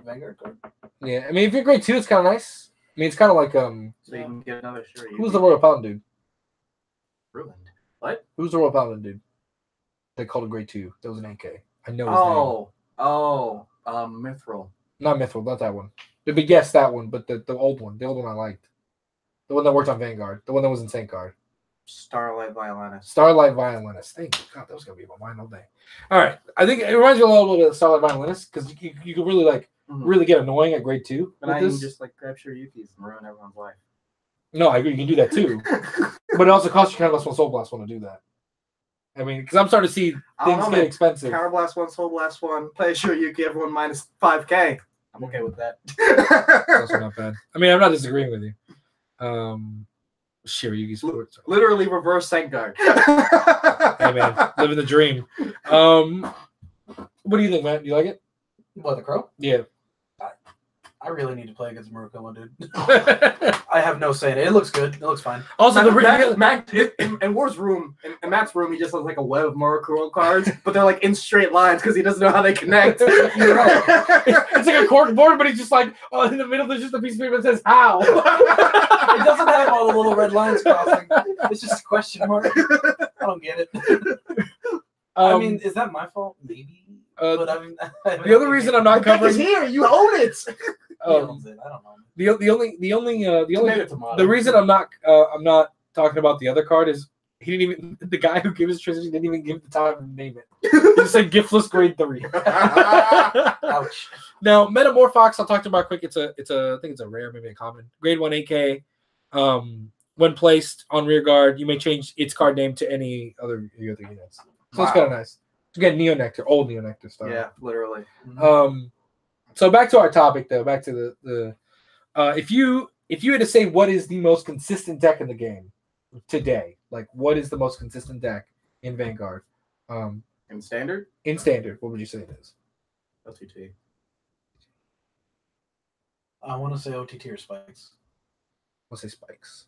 Vanguard card? Yeah, I mean if you're grade 2, it's kind of nice. I mean it's kind of like So you can get another shirt. who's the Royal Paladin dude? Ruined. What? Who's the Royal Paladin dude? They called it grade 2. That was an NK. I know his name. Mithril. Not Mithril, not that one. But yes, that one, but the old one. The old one I liked. The one that worked on Vanguard. The one that was in Saint Guard. Starlight Violinist. Starlight Violinist. Thank you. God, that was gonna be my mind all day. All right, I think it reminds you a little bit of Starlight Violinist because you can really really get annoying at grade 2. But I can just like grab Shiryuki's and ruin everyone's life. No, I agree. You can do that too, but it also costs you Counterblast 1, Soul Blast 1 to do that. I mean, because I'm starting to see things get expensive. Counterblast 1, Soul Blast 1, play Shiryuki, everyone minus 5K. I'm okay with that. That's also not bad. I mean, I'm not disagreeing with you. Shiryuki Sports. Literally reverse Vanguard. Hey man, living the dream. What do you think, Matt? Do you like it? What, the Crow? Yeah. I really need to play against Murukuma, dude. I have no say in it. It looks good. It looks fine. Also, in War's room, in Matt's room, he just has like a web of Murukuma cards, but they're like in straight lines because he doesn't know how they connect. You're right. It's like a cork board, but he's just like, in the middle, there's just a piece of paper that says how. It doesn't have all the little red lines crossing. It's just a question mark. I don't get it. I mean, is that my fault? Maybe. But I mean, the other reason I'm not covering here, you own it. I don't know. The reason I'm not talking about the other card is he didn't even the guy who gave his transition didn't even give the time to name it. He just said giftless grade 3. Ouch. Now Metamorphox, I'll talk to you about quick. It's a I think it's a rare, maybe a common. Grade 1 AK. When placed on rear guard, you may change its card name to any other units. So it's kind of nice. Again, Neo Nectar, old Neo Nectar stuff. Yeah, literally. So back to our topic, though. Back to the if you had to say what is the most consistent deck in the game today, like what is the most consistent deck in Vanguard? In standard? In standard, what would you say it is? OTT. I want to say OTT or Spikes. I'll say Spikes.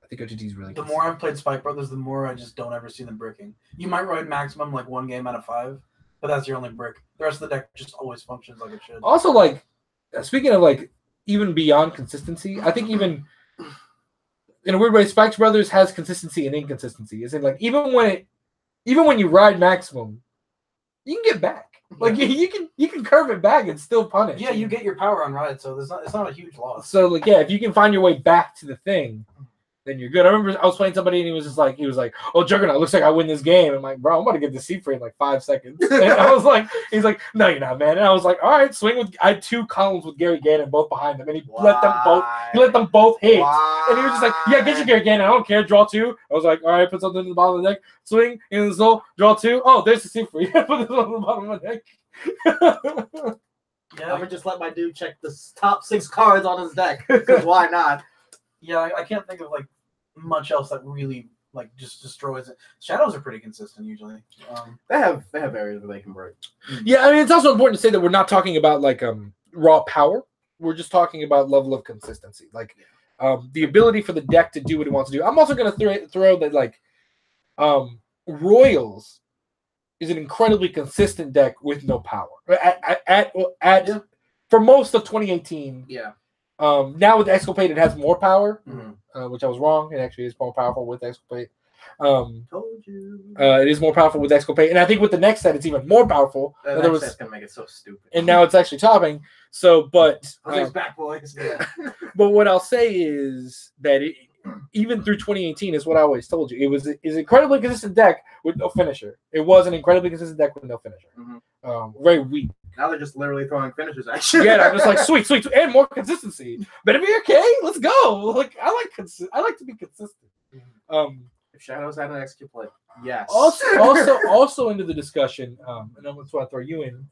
I think OTT is really The consistent. more I've played Spike Brothers, the more I just don't ever see them bricking. You might ride maximum like 1 game out of 5, but that's your only brick. The rest of the deck just always functions like it should. Also, like speaking of like even beyond consistency, I think even in a weird way, Spikes Brothers has consistency and inconsistency. Is in like even when you ride maximum, you can get back. Like you can curve it back and still punish. Yeah, you get your power on ride, so it's not a huge loss. So like if you can find your way back to the thing, then you're good. I remember I was playing somebody and he was like, "Oh, Juggernaut, looks like I win this game." I'm like, "Bro, I'm about to get this seat free in like 5 seconds." And I was like, he's like, "No, you're not, man." And I was like, "All right, swing with." I had 2 columns with Gary Gannon both behind him, and he let them both hit. Why? And he was just like, "Yeah, get your Gary Gannon. I don't care. Draw 2." I was like, "All right, put something in the bottom of the deck. Swing in the soul. Draw 2. Oh, there's the seat free. Put this on the bottom of the deck." I'm gonna just let my dude check the top 6 cards on his deck. Because why not? Yeah, I can't think of like much else that really like just destroys it. Shadows are pretty consistent usually. They have areas where they can break. Yeah, I mean it's also important to say that we're not talking about like raw power. We're just talking about level of consistency, like the ability for the deck to do what it wants to do. I'm also going to throw that like Royals is an incredibly consistent deck with no power for most of 2018. Yeah. Now with Exculpate, it has more power, Mm-hmm. which I was wrong. It actually is more powerful with Exculpate. Told you. It is more powerful with Exculpate, and I think with the next set, it's even more powerful. That next set's gonna make it so stupid. And now it's actually topping. So, but back, boys. Yeah. but what I'll say is that even through 2018 is what I always told you. It was an incredibly consistent deck with no finisher. It was an incredibly consistent deck with no finisher. Mm-hmm. Very weak. Now they're just literally throwing finishers at you. Yeah, I'm just like sweet, and more consistency. Better be okay. Let's go. Like I like to be consistent. If Shadows had an Exculpate, yes. Also into the discussion, and I'm going to throw you in.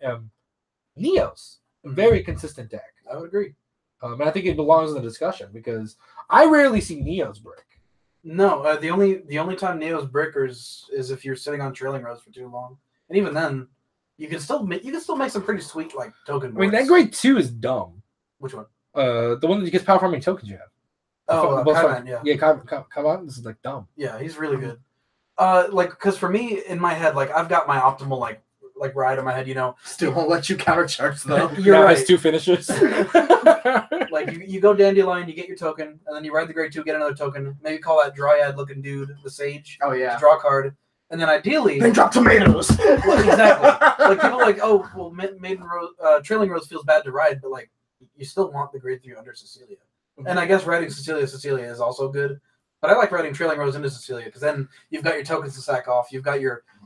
Neos, very consistent deck. I would agree. And I think it belongs in the discussion because I rarely see Neos brick. No, the only time Neo's brickers is if you're sitting on trailing rows for too long, and even then, you can still make some pretty sweet like token boards. I mean, that grade 2 is dumb. Which one? The one that gets power farming tokens you have. Oh, Kaiban, yeah. Yeah, Kaiban, this is like dumb. Yeah, he's really good. Because for me, in my head, like I've got my optimal like ride in my head, Still won't let you countercharge though. You're now right. Has 2 finishes. Like you go Dandelion, you get your token, and then you ride the grade 2, get another token. Maybe call that Dryad looking dude, the Sage. Oh yeah. To draw a card, and then ideally. Then drop tomatoes. Well, exactly. Like people are like, oh well, Maiden Rose, Trailing Rose feels bad to ride, but like you still want the grade 3 under Cecilia. And I guess riding Cecilia is also good. But I like riding Trailing Rose into Cecilia because then you've got your tokens to sack off. You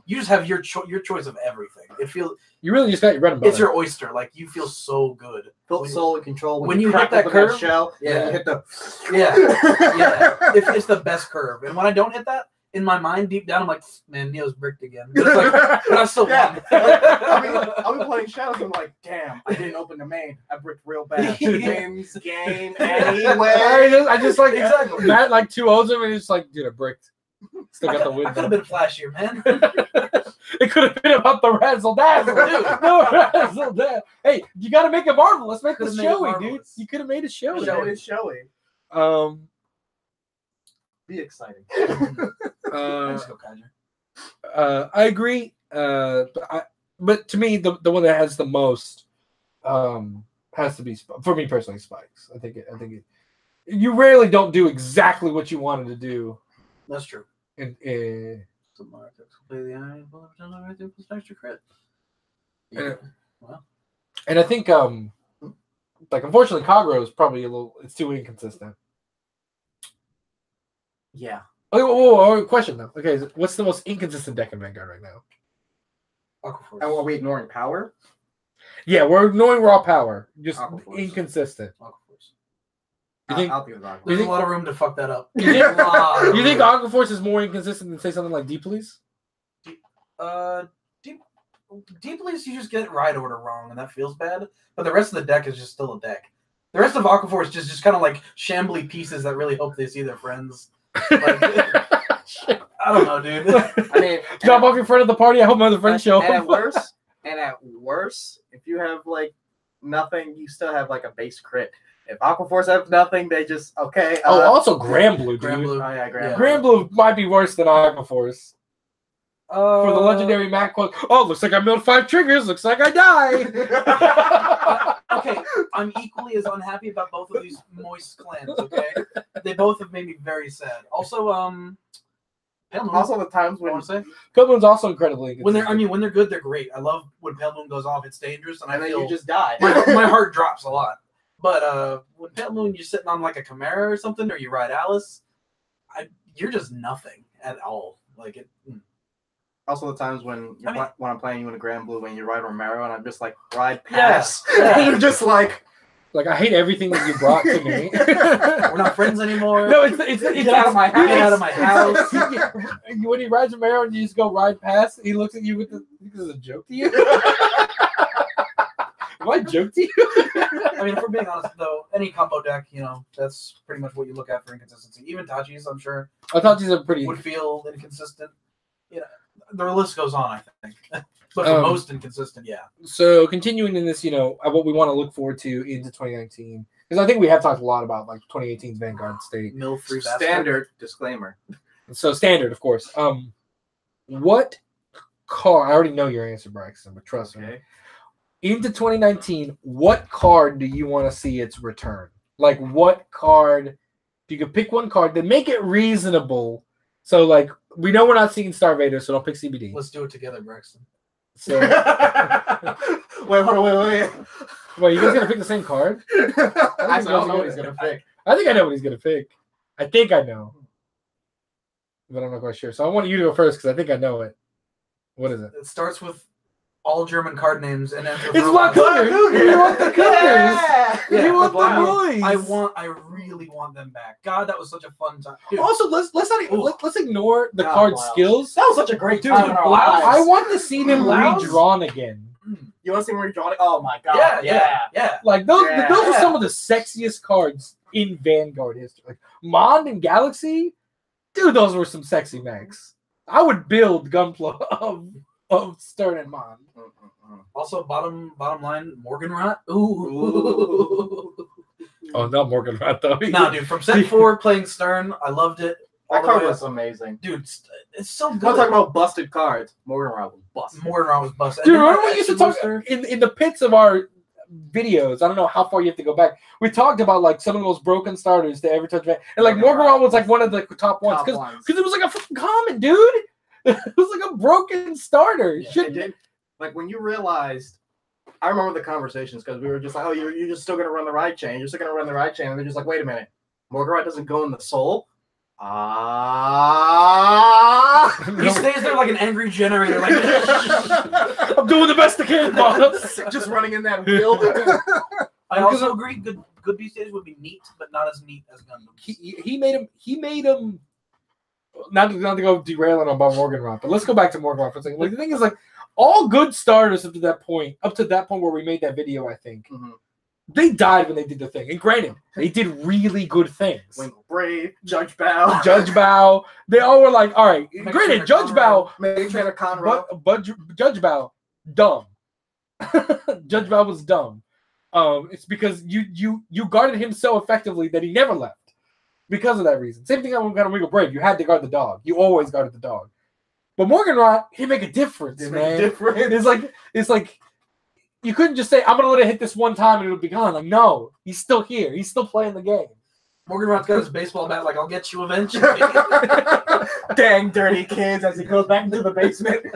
just have your choice of everything. You really just got your bread and butter. It's your oyster. Like you feel so good. Feel soul and control when you hit that curve. Shell, you hit the It's the best curve. And when I don't hit that, in my mind, deep down, I'm like, man, Neo's bricked again. But, but I still won. I'll be playing Shadows and I'm like, damn, I didn't open the main. I bricked real bad. Wins game anyway. I just like Matt like 2-0s him and he's like, dude, I bricked. Still got the win. I could have been flashier, man. It could have been about the razzle dazzle, dude. No razzle dazzle. Hey, you got to make it marvelous. Let's make this showy, dude. You could have made it showy. Showy. Be exciting. I agree. But to me, the one that has the most has to be, for me personally, Spikes. I think it. You rarely don't do exactly what you wanted to do. That's true. And play the iron, plus extra crit. And I think like unfortunately Kagro is probably it's too inconsistent. Yeah. Okay, whoa, question though. Okay, what's the most inconsistent deck in Vanguard right now? Aquaforce. And are we ignoring power? Yeah, we're ignoring raw power. Just Aquaforce. Inconsistent. Aquaforce. You think, I'll think of Aquaforce. There's a lot of room to fuck that up. You think Aquaforce is more inconsistent than say something like Deep Please? Deep Please, you just get ride order wrong, and that feels bad. But the rest of the deck is just still a deck. The rest of Aquaforce is just kind of like shambly pieces that really hope they see their friends. Like, I don't know, dude. I mean, drop off your friend at the party. I hope my other friends show up. And at worst, if you have like nothing, you still have like a base crit. If Aquaforce have nothing, they just okay. Also Granblue, dude. Granblue. Oh yeah, Granblue. Granblue might be worse than Aquaforce. For the legendary Mac quote, looks like I milled 5 triggers. Looks like I die. Okay, I'm equally as unhappy about both of these moist clans. Okay, they both have made me very sad. Also, also the times when Pale Moon's also incredibly good. When they're good, they're great. I love when Pale Moon goes off; it's dangerous, and then you just die. my heart drops a lot. But when Pale Moon, you're sitting on like a Chimera or something, or you ride Alice, you're just nothing at all. Like it. Also, the times when I'm playing you in a Granblue, when you ride Romero, and I'm just like ride pass, and you're just like I hate everything that you brought to me. We're not friends anymore. No, it's get out of my house. Get out of my house. When he rides Romero and you just go ride past, he looks at you with this is a joke to you. Am I joke to you? I mean, if we're being honest, though, any combo deck, that's pretty much what you look at for inconsistency. Even Tachi's, I'm sure. Tachi's are pretty would feel inconsistent. The list goes on, I think. But for most inconsistent, yeah. So continuing in this, what we want to look forward to into 2019, because I think we have talked a lot about like 2018's Vanguard state. Mill-free standard disclaimer. So standard, of course. What card? I already know your answer, Braxton, but trust me. Into 2019, what card do you want to see its return? Like, what card? If you could pick one card, then make it reasonable. So, like, we know we're not seeing Star Vader, so don't pick CBD. Let's do it together, Braxton. So, wait. Wait, you guys gonna pick the same card? I don't know what he's gonna pick. I think I know what he's gonna pick. I think I know, but I'm not quite sure. So I want you to go first because I think I know it. What is it? It starts with all German card names and ends with it's my Cougar. You want the Cougars? You want the boys? I really want them back. God, that was such a fun time. Dude. Also, let's ignore the card skills. That was such a great time. I want to see them redrawn again. You want to see them redrawn? Oh my god! Yeah. Like those are some of the sexiest cards in Vanguard history. Like Mond and Galaxy, dude, those were some sexy mechs. I would build Gunpla of Stern and Mond. Also, bottom line, Morganrot. Ooh. Oh, not Morganrot though. Nah, dude. From set 4 playing Stern, I loved it. That card was amazing, dude. It's so good. I'm talking about busted cards. Morganrot was busted. Morganrot was busted. Dude, remember we used to talk in the pits of our videos? I don't know how far you have to go back. We talked about like some of the most broken starters to ever touch, and like Morganrot was like one of the top ones because it was like a fucking common, dude. It was like a broken starter. Yeah, it did. Like when you realized, I remember the conversations because we were just like, "Oh, you're just still gonna run the ride chain. You're still gonna run the ride chain." And they're just like, "Wait a minute, Morganrot doesn't go in the soul." He stays there like an angry generator. Like I'm doing the best I can, boss. Just running in that wheel. I also agree. Good B stages would be neat, but not as neat as Gundam. He made him. Not to go derailing about Morganrot, but let's go back to Morganrot for a second. Like the thing is, like all good starters up to that point where we made that video, I think. They died when they did the thing. And granted, they did really good things. Winkle Brave, Judge Bao. Judge Bao. They all were like, all right. Granted, Judge Bao. Mega Trainer Conroe. But Judge Bao, dumb. Judge Bao was dumb. It's because you guarded him so effectively that he never left. Because of that reason. Same thing on Winkle Brave. You had to guard the dog. You always guarded the dog. But Morganrot, he make a difference, man. It's like you couldn't just say, I'm gonna let it hit this one time and it'll be gone. Like, no, he's still here. He's still playing the game. Morganrot's got his baseball bat, like, I'll get you eventually. Dang dirty kids as he goes back into the basement.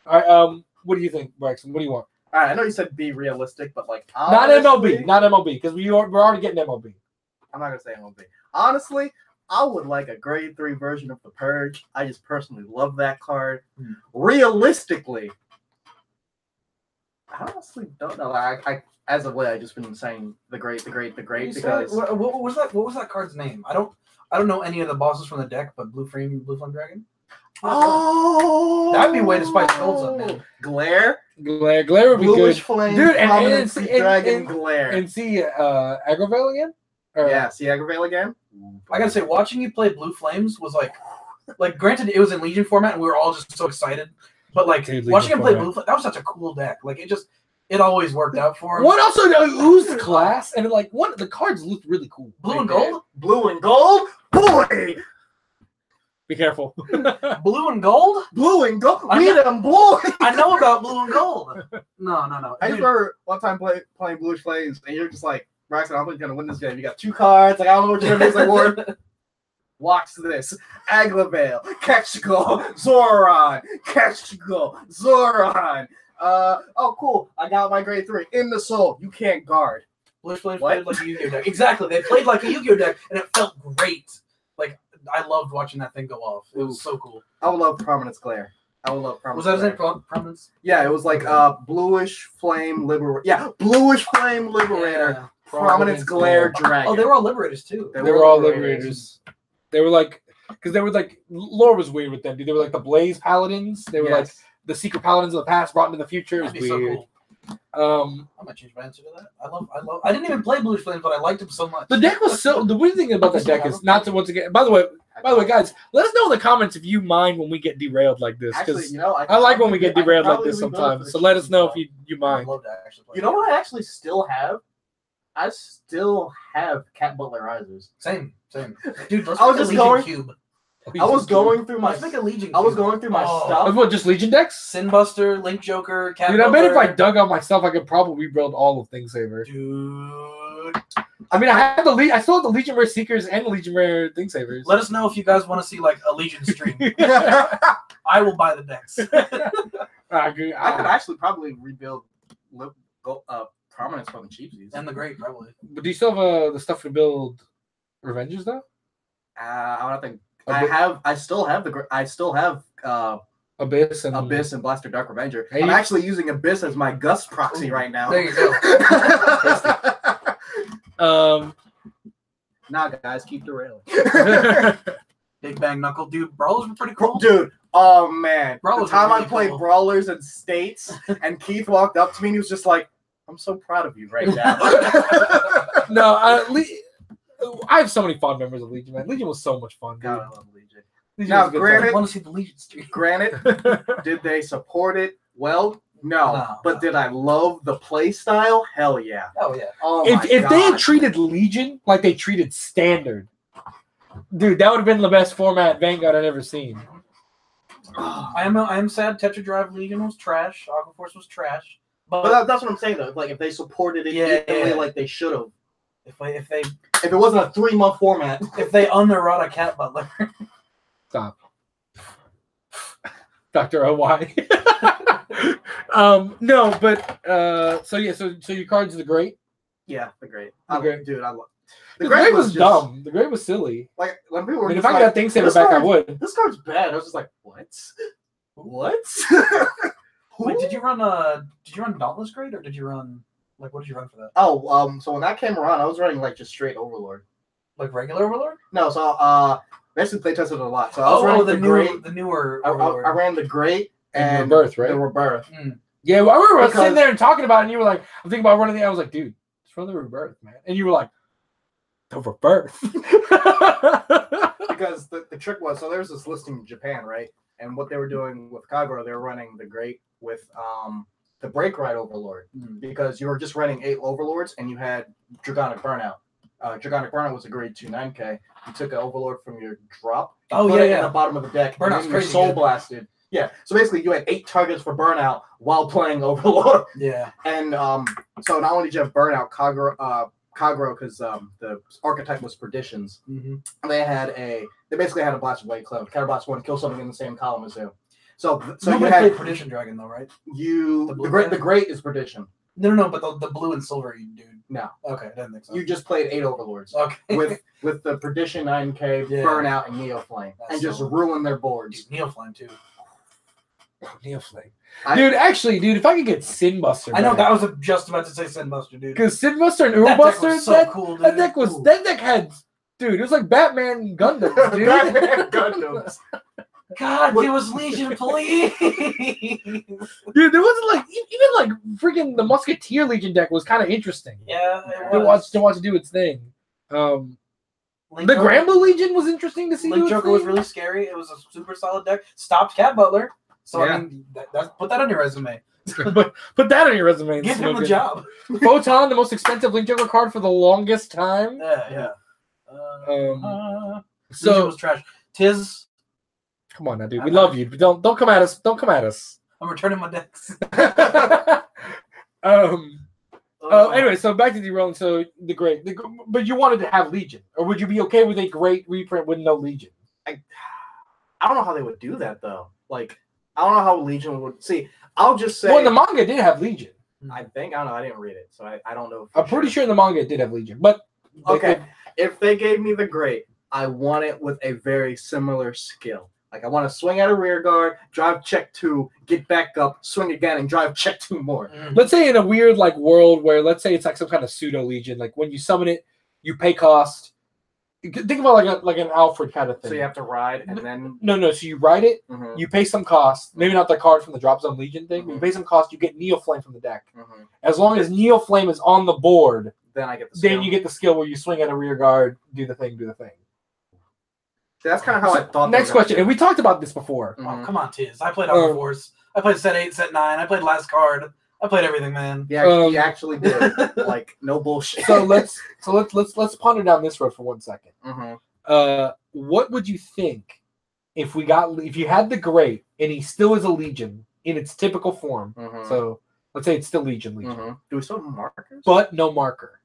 All right, what do you think, Braxton? What do you want? All right, I know you said be realistic, but like honestly, not MLB, because we're already getting MLB. I'm not gonna say MLB. Honestly, I would like a grade 3 version of the Purge. I just personally love that card. Realistically, I honestly don't know. I as of late, I've just been saying the great because what was that? What was that card's name? I don't know any of the bosses from the deck, but Blue Flame Dragon. Oh, that'd be a way to spice builds up, man. Glare would be Bluish good. Flame, Dude, and Dragon Glare. And see Agravale again? Yeah, see Agravale again? I gotta say, watching you play Blue Flames was like granted it was in Legion format and we were all just so excited. But like watching him play Blue Flame, that was such a cool deck. Like it always worked out for him. What also oozed class and like the cards looked really cool. Blue and gold? Blue and gold? Boy! Be careful. Blue and gold? Blue and gold. Read them, boy. I know about blue and gold. No. I just remember one time playing Bluish Flames, and you're just like, Braxton, I'm gonna win this game. You got 2 cards. Like I don't know what you're gonna do. Like, what? Watch this. Aglavale, Ketchko, Zoran, Ketchko, Zoran. Oh, cool. I got my grade 3. In the soul. You can't guard. Bluish Flames played like a Yu-Gi-Oh deck. Exactly. They played like a Yu-Gi-Oh deck, and it felt great. Like, I loved watching that thing go off. It was so cool. I would love Prominence Glare. Was that his name? Prominence? Yeah, it was like Bluish Flame Liberator. Yeah, Bluish Flame Liberator. Yeah. Prominence Glare Dragon. Oh, they were all Liberators, too. They were all Liberators. They were like, because they were like, lore was weird with them. They were like the Blaze Paladins. They were like the Secret Paladins of the past brought into the future. It was weird. So cool. I might change my answer to that. I didn't even play Bluish Flame, but I liked him so much. The deck was the weird thing about that deck is not to once again. By the way, guys, let us know in the comments if you mind when we get derailed like this. Because I like when we get derailed like this sometimes. So let us know if you mind. You know what I actually still have? I still have Cat Butler Risers. Same. Dude, I was just going cube. I was going through my. Let's make a Legion. I was going through my stuff. What, just Legion decks? Sinbuster, Link Joker, Cat. Dude, I bet if I dug out myself, I could probably rebuild all of Thing Saver. Dude, I mean, I still have the Legion Rare Seekers and the Legion Rare Thing Savers. Let us know if you guys want to see like a Legion stream. I will buy the decks. I could actually probably rebuild Prominence from the cheapsies and the Great probably. But do you still have the stuff to build Revengers though? I don't think. I still have Abyss and Blaster Dark Revenger. Hey, I'm actually using Abyss as my Gust proxy right now. There you go. Nah, guys, keep derailing. Big Bang Knuckle, dude. Brawlers were pretty cool. Dude, oh man. Brawlers the time I played Brawlers and States, and Keith walked up to me and he was just like, I'm so proud of you right now. No, I have so many fond memories of Legion, man. Legion was so much fun, dude. God, I love Legion. Now, granted, I want to see the Legion stream. Granted, did they support it well? No. But did I love the play style? Hell yeah. Oh yeah. Oh if they had treated Legion like they treated Standard, dude, that would have been the best format Vanguard I'd ever seen. I am sad Tetra Drive Legion was trash. Aqua Force was trash. But that's what I'm saying though. Like if they supported it equally like they should have. If it wasn't a 3-month format. If they unerrata Cat Butler. Stop. Dr. O.Y. No, but so your cards are the great? Yeah, the great. Great. Dude, The Great was dumb. The Great was silly. Like when people were if I got things saver back, I would. This card's bad. I was just like, what? What? Wait, did you run Dauntless Great or did you run what did you run for that? Oh, so when that came around, I was running like just straight Overlord. Like regular Overlord? No, so basically play tested it a lot. So I was running the newer Overlord. I ran the Great and Rebirth, right? The Rebirth. Yeah, well, I remember sitting there and talking about it, and you were like, I'm thinking about running the. I was like, dude, it's run the Rebirth, man. And you were like, the Rebirth. Because the trick was, so there's this listing in Japan, right? And what they were doing with Kagura, they were running the Great with the Break Ride Overlord. Because you were just running 8 Overlords, and you had Dragonic Burnout. Dragonic Burnout was a grade 2 9K. You took an Overlord from your drop. Put it in the bottom of the deck. Burnout's crazy. Soul blasted. Yeah, so basically you had 8 targets for Burnout while playing Overlord. Yeah. And so not only did you have Burnout, Kagura, because the archetype was Perditions. Mm-hmm. They basically had a blast away clone. Counterblast 1, kill something in the same column as you. So you had Perdition Dragon though, right? The Great is Perdition. No, but the blue and silver dude. No. Okay, I didn't think so. You just played 8 Overlords. Okay. with the Perdition 9K, Burnout, and Neoflame. And just ruin their boards. Dude, Neoflame too. Neoflame. Dude, if I could get Sin Buster. I know, that was just about to say Sin Buster, dude. Because Sin Buster and Uru Buster, cool, dude. That deck had, dude, it was like Batman Gundams, dude. Batman Gundams. God, it was Legion, please. Dude, there wasn't even like freaking the Musketeer Legion deck was kind of interesting. Yeah, to watch to do its thing. The Granblue Legion was interesting to see. Link Joker was really scary. It was a super solid deck. Stopped Cat Butler. So I mean, put that on your resume. Put that on your resume. Give him the job. Photon, the most expensive Link Joker card for the longest time. Yeah. So was trash. Tiz. Come on now, dude. We love you. Don't come at us. Don't come at us. I'm returning my decks. Anyway, so back to derailing. So the Great, but you wanted to have Legion, or would you be okay with a Great reprint with no Legion? I don't know how they would do that though. Like, I don't know how Legion would see. I'll just say. Well, the manga did have Legion. I think I don't know. I didn't read it, so I don't know. I'm pretty sure the manga did have Legion, but if they gave me the Great, I want it with a very similar skill. Like, I want to swing out a rear guard, drive check 2, get back up, swing again, and drive check 2 more. Let's say in a weird world where, let's say it's like some kind of pseudo Legion. Like when you summon it, you pay cost. Think about like an Alfred kind of thing. So you have to ride and then no. So you ride it, you pay some cost. Maybe not the card from the Drop Zone Legion thing, but you pay some cost. You get Neoflame from the deck. As long as Neoflame is on the board, then I get the skill. Then you get the skill where you swing at a rear guard, do the thing. That's kind of how I thought. Next question, and we talked about this before. Oh, come on, Tiz. I played Outer Force. I played Set 8, Set 9. I played Last Card. I played everything, man. Yeah, he actually did. Like, no bullshit. So let's ponder down this road for 1 second. What would you think if you had the Great and he still is a Legion in its typical form? So let's say it's still Legion. Do we still have markers? But no marker.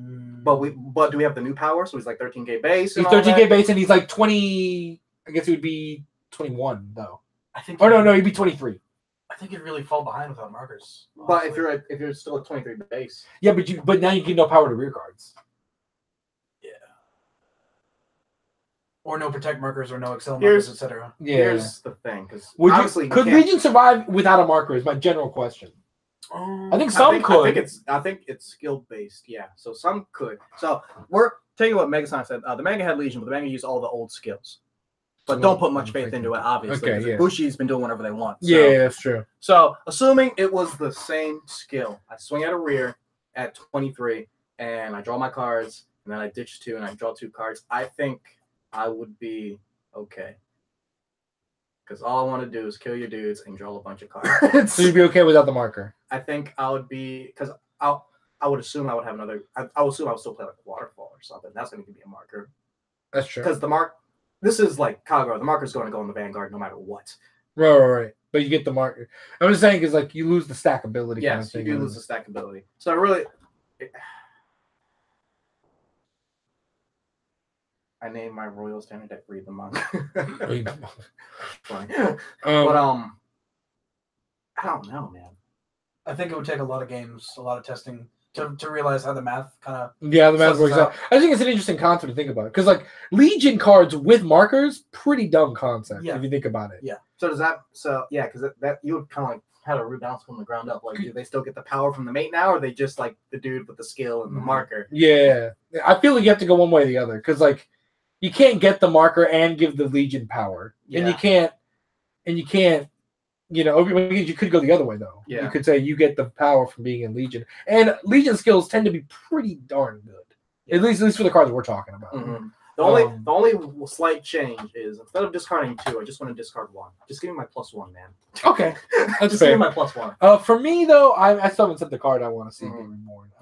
But do we have the new power? So he's like 13k base. He's 13k base, and he's like 20. I guess he would be 21 though. I think. Or no, he'd be 23. I think you'd really fall behind without markers. But if you're still at 23 base. Yeah, but now you get no power to rear guards. Yeah. Or no protect markers, or no excel markers, etc. Yeah. Here's the thing, because could Legion survive without a marker? Is my general question. I think some could. I think it's skill based. Yeah, so some could. So we're tell you what Megason said. The Mega had Legion, but the Mega used all the old skills. But don't put much faith into it, obviously. Okay, yeah. Bushi's been doing whatever they want. So. Yeah, that's true. So assuming it was the same skill, I swing at a rear at 23, and I draw my cards, and then I ditch 2, and I draw 2 cards. I think I would be okay. Because all I want to do is kill your dudes and draw a bunch of cards. So you'd be okay without the marker? I think I would be, because I would assume I would have another. I would assume I would still play like Waterfall or something. That's going to be a marker. That's true. Because this is like Kagura. The marker's going to go in the Vanguard no matter what. Right. But you get the marker. I'm just saying, because you lose the stack ability. Yes, kind of thing. You do lose the stack ability. So I named my Royal Standard deck Read the Manga. Funny. But I don't know, man. I think it would take a lot of games, a lot of testing to realize how the math kind of Yeah, the math susses works out. I think it's an interesting concept to think about because like Legion cards with markers, pretty dumb concept if you think about it. Yeah. So does that? So yeah, because that you would kind of like how to rebalance from the ground up. Like, do they still get the power from the mate now, or are they just like the dude with the skill and the marker? Yeah, I feel like you have to go one way or the other because like you can't get the marker and give the Legion power, and you can't, you know, you could go the other way though. Yeah. You could say you get the power from being in Legion, and Legion skills tend to be pretty darn good. At least for the cards we're talking about. Mm-hmm. The only slight change is instead of discarding 2, I just want to discard 1. Just give me my +1, man. Okay, that's just fair. give me my +1. For me though, I still haven't said the card I want to see get reborn.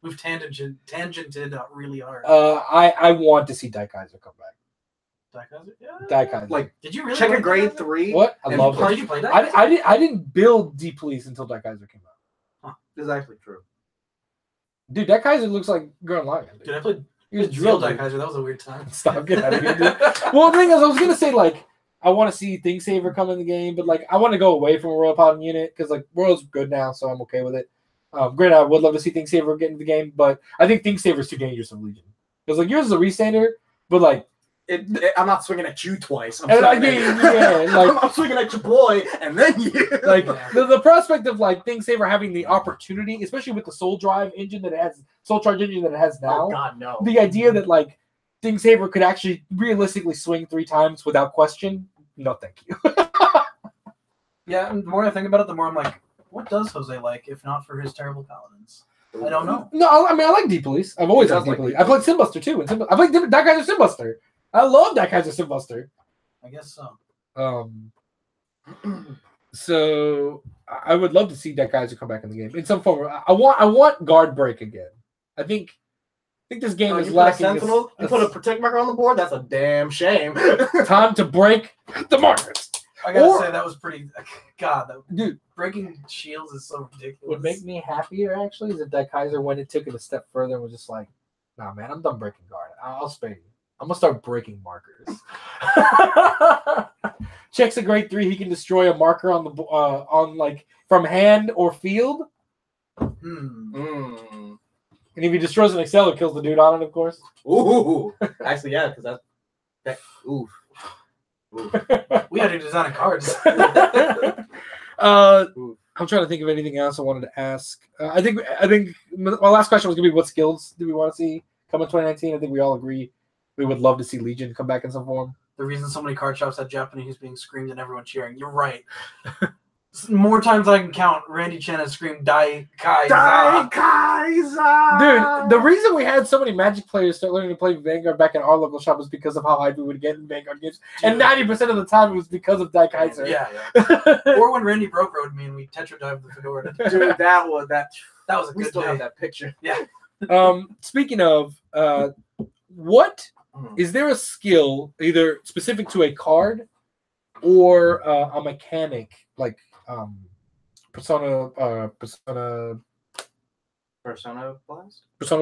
We've tangented out really hard. I want to see Daikaiser come back. Daikaiser? Yeah. Daikaiser. Like, did you really check a play grade Daikaiser? 3? What? I love Did it. you play Daikaiser? I didn't build Deep Police until Daikaiser came out. This is actually true. Dude, Daikaiser looks like Gurren Lagann. Dude, I played He was Drill drilled. Daikaiser. That was a weird time. Stop, get out of here, dude. Well, the thing is, I was gonna say like I want to see Thingsaver come in the game, but like I want to go away from a Royal Paladin unit because like Royal's good now, so I'm okay with it. Granted, I would love to see Thingsaver get into the game, but I think Thingsaver's too dangerous in Legion because like yours is a restander, but like I'm not swinging at you twice. I'm swinging at your boy, and then you. Like the prospect of like Thingsaver having the opportunity, especially with the Soul Drive engine that it has, Soul Charge engine that it has now. Oh God, no. The idea that like Thingsaver could actually realistically swing 3 times without question. No, thank you. Yeah, and the more I think about it, the more I'm like, what does Jose like if not for his terrible paladins? I don't know. No, I mean I like Deep Police. I've always liked Deep Police. I played Simbuster too, and I played Daikaiser Simbuster. I love Daikaiser Simbuster. I guess so. So I would love to see Daikaiser come back in the game in some form. I want guard break again. I think this game is lacking. Sentinel, you put a protect marker on the board. That's a damn shame. Time to break the markers. I gotta say that was pretty. God, dude, breaking shields is so ridiculous. What would make me happier actually is if Daikaiser went and took it a step further and was just like, "Nah, man, I'm done breaking guard. I'll spare you. I'm gonna start breaking markers." Checks a grade 3. He can destroy a marker on the on like from hand or field. And if he destroys an Excel, it kills the dude on it, of course. Ooh, actually, yeah, because that. Oof. We had to design cards. I'm trying to think of anything else I wanted to ask. I think my last question was gonna be what skills do we want to see come in 2019? I think we all agree we would love to see Legion come back in some form. The reason so many card shops had Japanese being screamed and everyone cheering. You're right. More times I can count, Randy Chen has screamed Daikaiser. Dude, the reason we had so many Magic players start learning to play Vanguard back in our local shop was because of how high we would get in Vanguard games. Dude. And 90% of the time it was because of Daikaiser. Yeah. Or when Randy broke road me and we Tetra dived the Fedora. Dude, that was a good still day. have that picture. Yeah. Speaking of, what is there a skill either specific to a card or a mechanic like Persona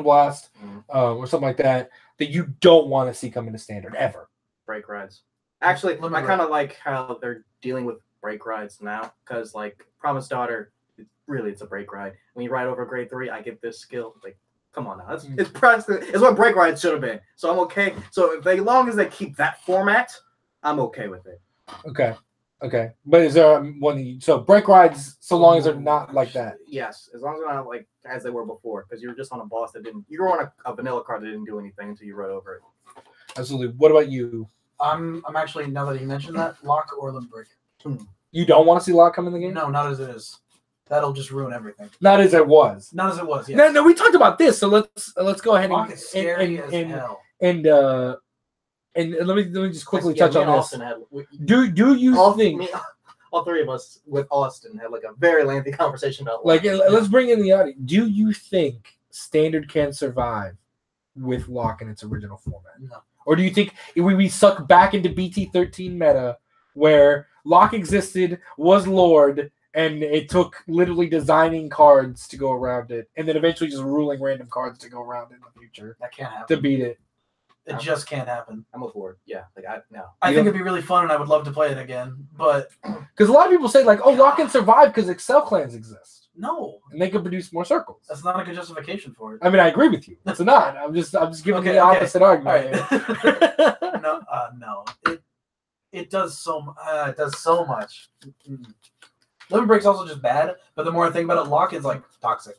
Blast, or something like that you don't want to see come into standard ever? Break rides. Actually, I kind of like how they're dealing with break rides now, because like Promised Daughter, it's a break ride. When you ride over grade 3, I get this skill. Like, come on now, it's what break rides should have been. So I'm okay. So as long as they keep that format, I'm okay with it. Okay, but is there one? So break rides, so long as they're not like that. Yes, as long as they're not like as they were before, because you were just on a boss that didn't. You were on a vanilla card that didn't do anything until you rode over it. Absolutely. What about you? I'm actually, now that you mentioned that, Lock or Limb Break. You don't want to see Lock come in the game? No, not as it is. That'll just ruin everything. Not as it was. Not as it was. Yes. No, we talked about this, so let's go ahead Lock is scary as hell. And let me just quickly touch on this. Do you think all 3 of us with Austin had like a very lengthy conversation about like let's bring in the audience. Do you think standard can survive with Lock in its original format? No. Or do you think we suck back into BT13 meta where Lock existed, was Lord, and it took literally designing cards to go around it, and then eventually just ruling random cards to go around in the future? That can't happen. To beat it. It just can't happen. I'm with Ward. Yeah, like no. I think it'd be really fun, and I would love to play it again. But because a lot of people say like, oh, Lock can survive because Excel clans exist. No, and they can produce more circles. That's not a good justification for it. I mean, I agree with you. It's not. I'm just giving the opposite argument. Right. No. It does so. It does so much. Limit Break's also just bad, but the more I think about it, Lock is like toxic.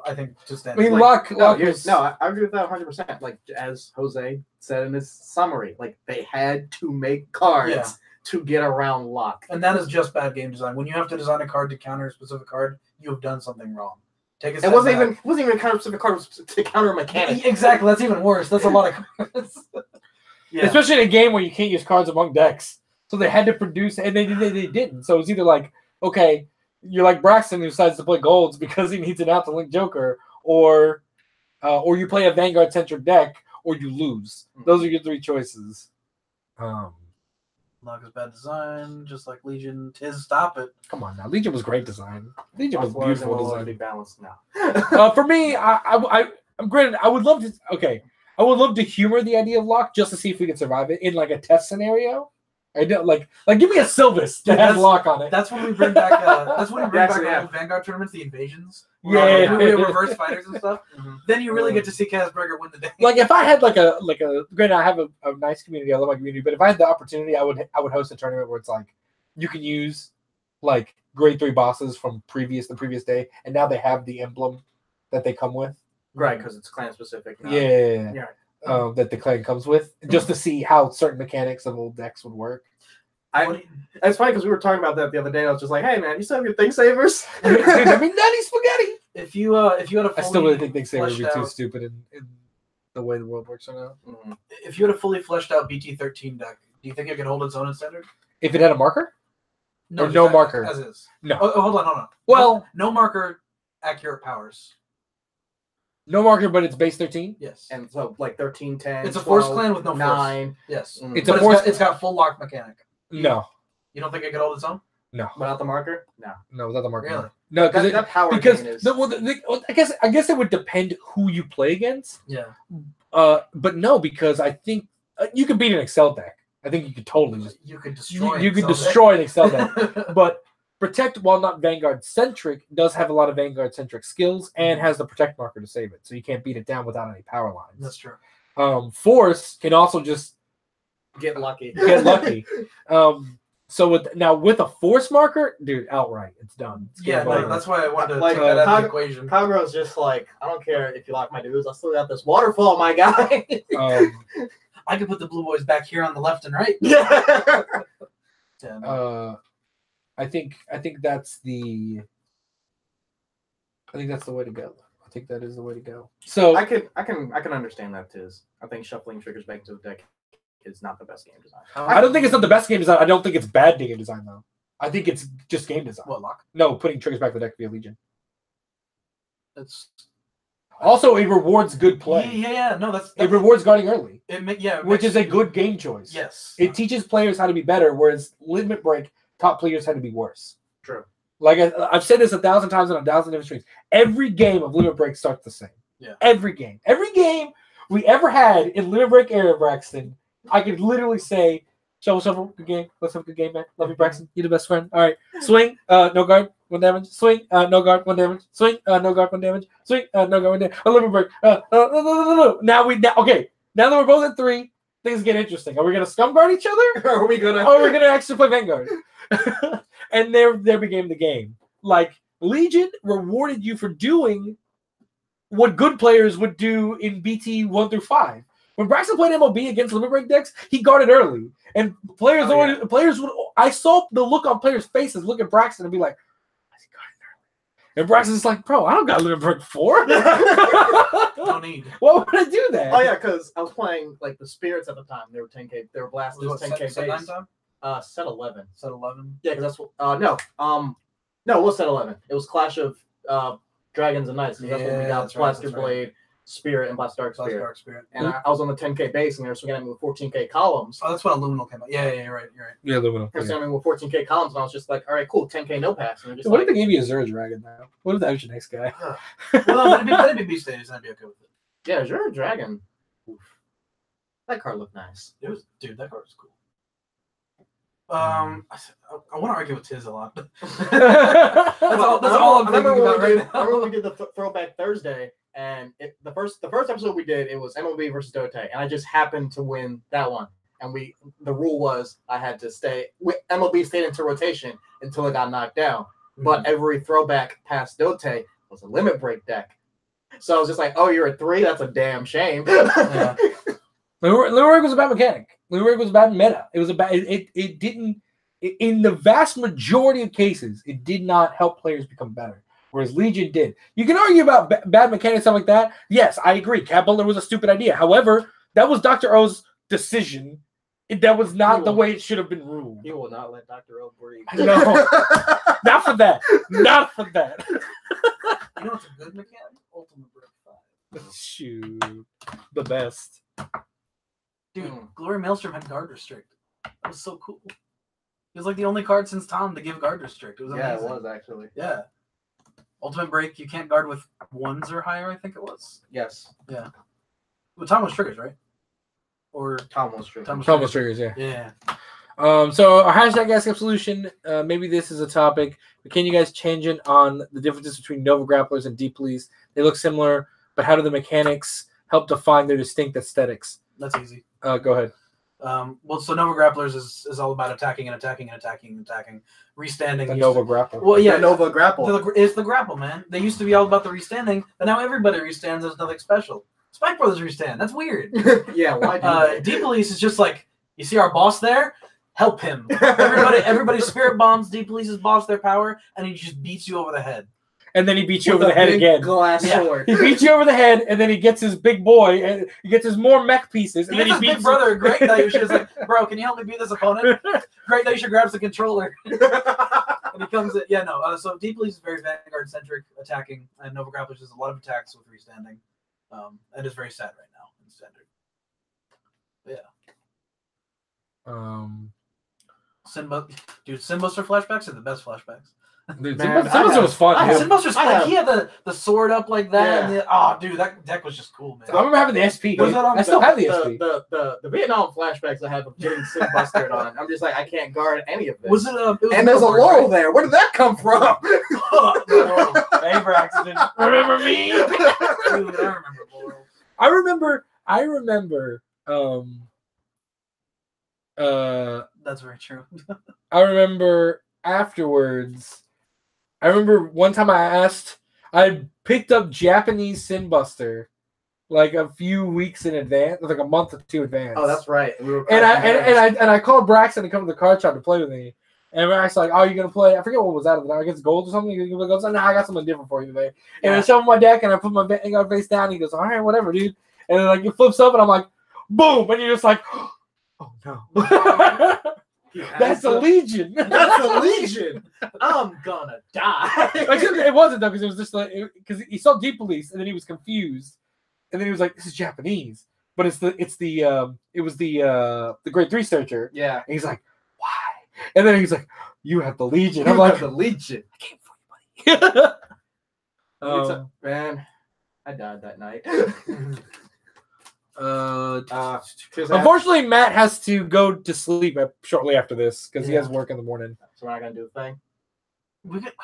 I think just. I mean, like, Lock I agree with that 100%. Like as Jose said in his summary, like they had to make cards to get around Lock, and that is just bad game design. When you have to design a card to counter a specific card, you have done something wrong. Take a step It wasn't back. even a counter specific card. It was to counter a mechanic. Exactly. That's even worse. That's a lot of cards. Yeah. Especially in a game where you can't use cards among decks. So they had to produce, and they didn't. So it's either like, okay, you're like Braxton who decides to play golds because he needs an out to link Joker, or you play a Vanguard centric deck, or you lose. Those are your three choices. Lock is bad design, just like Legion. Stop it. Come on now, Legion was great design. Legion was beautiful design. Be balanced now. For me, I'm granted. I would love to. Okay, I would love to humor the idea of Lock just to see if we can survive it in like a test scenario. I don't like give me a Sylvis that has Lock on it. That's when we bring back. That's when we bring back our old Vanguard tournaments, the invasions. We have reverse fighters and stuff. Then you really get to see Kazberger win the day. Like if I had granted, I have a nice community. I love my community, but if I had the opportunity, I would host a tournament where it's like you can use like grade 3 bosses from the previous day, and now they have the emblem that they come with. Right, because it's clan specific now. Yeah. That the clan comes with, just to see how certain mechanics of old decks would work. It's funny because we were talking about that the other day. And I was just like, "Hey, man, you still have your Think Savers?" Dude, I mean, nutty spaghetti. If you had a fully I still really think Think Savers would be too stupid in the way the world works right now. Mm-hmm. If you had a fully fleshed out BT13 deck, do you think it could hold its own in standard? If it had a marker? No, or no marker? As is. No. Oh, hold on. Well, no marker, accurate powers. No marker, but it's base 13? Yes. And so, like 13, 10, it's a 12, force clan with no 9. Force. Yes. Mm-hmm. It's got full lock mechanic. No. You don't think it could hold its own? No. Without the marker? No, without the marker. Really? No, that power because is... I guess it would depend who you play against. Yeah. But no, because I think you could beat an Excel deck. I think you could totally just you could destroy an Excel deck. But Protect, while not Vanguard centric, does have a lot of Vanguard centric skills and has the Protect marker to save it, so you can't beat it down without any power lines. That's true. Force can also just get lucky. So with a Force marker, dude, outright, it's done. It's that's why I wanted to take that out of the equation. Kyro's just like, I don't care if you lock my dudes, I still got this waterfall, my guy. I could put the blue boys back here on the left and right. Yeah. I think that's the way to go. I think that is the way to go. So I can understand that too. I think shuffling triggers back into the deck is not the best game design. I don't think it's not the best game design. I don't think it's bad game design though. I think it's just game design. What, Lock? No, putting triggers back to the deck via Legion. It's also it rewards good play. Yeah. No, that's it rewards guarding early. Which is a good game choice. Yes. It teaches players how to be better, whereas Limit Break taught players how to be worse. True. Like I've said this 1,000 times on 1,000 different streams. Every game of Limit Break starts the same. Yeah. Every game we ever had in Limit Break era, Braxton, I could literally say, shuffle, good game. Let's have a good game, man. Love you, Braxton. You're the best friend. All right. Swing, no guard, 1 damage. Swing, no guard, 1 damage. Swing, no guard, 1 damage. Swing, no guard, 1 damage. Limit Break. No. Now that we're both at 3, things get interesting. Are we gonna scum guard each other? Or are we gonna actually play Vanguard? And there became the game. Like Legion rewarded you for doing what good players would do in BT 1 through 5. When Braxton played MOB against Limit Break decks, he guarded early, and players would. I saw the look on players' faces, look at Braxton and be like, "Why is he guarding early?" And Braxton's like, "Bro, I don't got Limit Break 4. No need. Why would I do that?" Oh yeah, because I was playing like the Spirits at the time. They were 10K. They were blasted 10K base. Set 11. Set 11. Yeah, because that's what. No, it was set 11. It was Clash of Dragons and Knights. That's when we got Blaster Blade, Spirit, and Blast Dark Spirit. And I was on the 10K base, and they were swinging at me with 14K columns. Oh, that's when Illuminal came out. Yeah, you're right. Yeah, Illuminal. They were swinging at me with 14K columns, and I was just like, all right, cool, 10K no packs. And what if they gave you a Zero Dragon now? What if that was your next guy? Well, that'd be Beast Days, and I'd be okay with it. Yeah, Zero Dragon. Oof. That card looked nice. It was, dude, that card was cool. I want to argue with Tiz a lot. That's all I'm thinking about right now. I remember we did the Throwback Thursday, and the first episode we did, it was MLB versus Dote, and I just happened to win that one. And the rule was I had to stay. MLB stayed into rotation until it got knocked down. But every throwback past Dote was a limit break deck. So I was just like, oh, you're a 3? That's a damn shame. Yeah. Lurig was a bad mechanic. Lurig was a bad meta. It was a bad. It didn't. In the vast majority of cases, it did not help players become better. Whereas Legion did. You can argue about bad mechanics, stuff like that. Yes, I agree. Cat Butler was a stupid idea. However, that was Dr. O's decision. That was not the way it should have been ruled. You will not let Dr. O breathe. No, not for that. Not for that. You know what's a good mechanic? Ultimate Break 5. Shoot, the best. Dude, Glory Maelstrom had guard restrict. That was so cool. It was like the only card since Tom to give guard restrict. It was amazing. Yeah, it was actually. Yeah. Ultimate Break, you can't guard with 1s or higher, I think it was. Yes. Yeah. Well, Tom was triggers, right? Or Tom was triggers. Tom was triggers, yeah. Yeah. So our hashtag Ask Absolution, maybe this is a topic, but can you guys change it on the differences between Nova Grapplers and Deep Police? They look similar, but how do the mechanics help define their distinct aesthetics? That's easy. Go ahead. Well, so Nova Grapplers is all about attacking and attacking and attacking and attacking. Restanding. The Nova Grapple. Well, yeah. The Nova Grapple. It's the grapple, man. They used to be all about the restanding, but now everybody restands. There's nothing special. Spike Brothers restand. That's weird. Yeah, why do Deep Police is just like, you see our boss there? Help him. Everybody spirit bombs Deep Police's boss, their power, and he just beats you over the head. And then he beats you over the head again. Glass sword. He beats you over the head, and then he gets his big boy, and he gets his more mech pieces, and then he beats big brother. Great Daisha is like, bro, can you help me beat this opponent? Great Daisha grabs the controller, and he comes. So Deep Police is very Vanguard centric attacking, and Nova Grapplers does a lot of attacks with restanding, and is very sad right now in standard. Yeah. Sinbuster flashbacks are the best flashbacks. Dude, Sinbuster was fun. Sinbuster's fun. He had the sword up like that. Yeah. And dude, that deck was just cool, man. I remember having the SP. I still have the SP. The Vietnam flashbacks I have of getting Sinbustered on. I'm just like, I can't guard any of this. Was it and there's a Laurel there. Where did that come from? Favor accident. Remember me? Dude, I remember Laurel. I remember. That's very true. I remember afterwards. I remember one time I picked up Japanese Sinbuster like a few weeks in advance, like a month or 2 advance. Oh, that's right. I called Braxton to come to the card shop to play with me. And Braxton's like, "Oh, you're gonna play?" I forget what was that. I guess gold or something. He goes, "No, I got something different for you today." And I show him my deck, and I put my Vanguard face down. And he goes, "All right, whatever, dude." And then like it flips up, and I'm like, "Boom!" And you're just like, "Oh no." That's a Legion. That's a Legion. I'm gonna die. It wasn't though, because it was just like because he saw Deep Police and then he was confused, and then he was like, "This is Japanese," but it was the grade 3 searcher. Yeah, and he's like, "Why?" And then he's like, "You have the Legion." I'm like, "The Legion." I came for you, buddy. Man, I died that night. Unfortunately, Matt has to go to sleep shortly after this because he has work in the morning. So we're not gonna do a thing. We might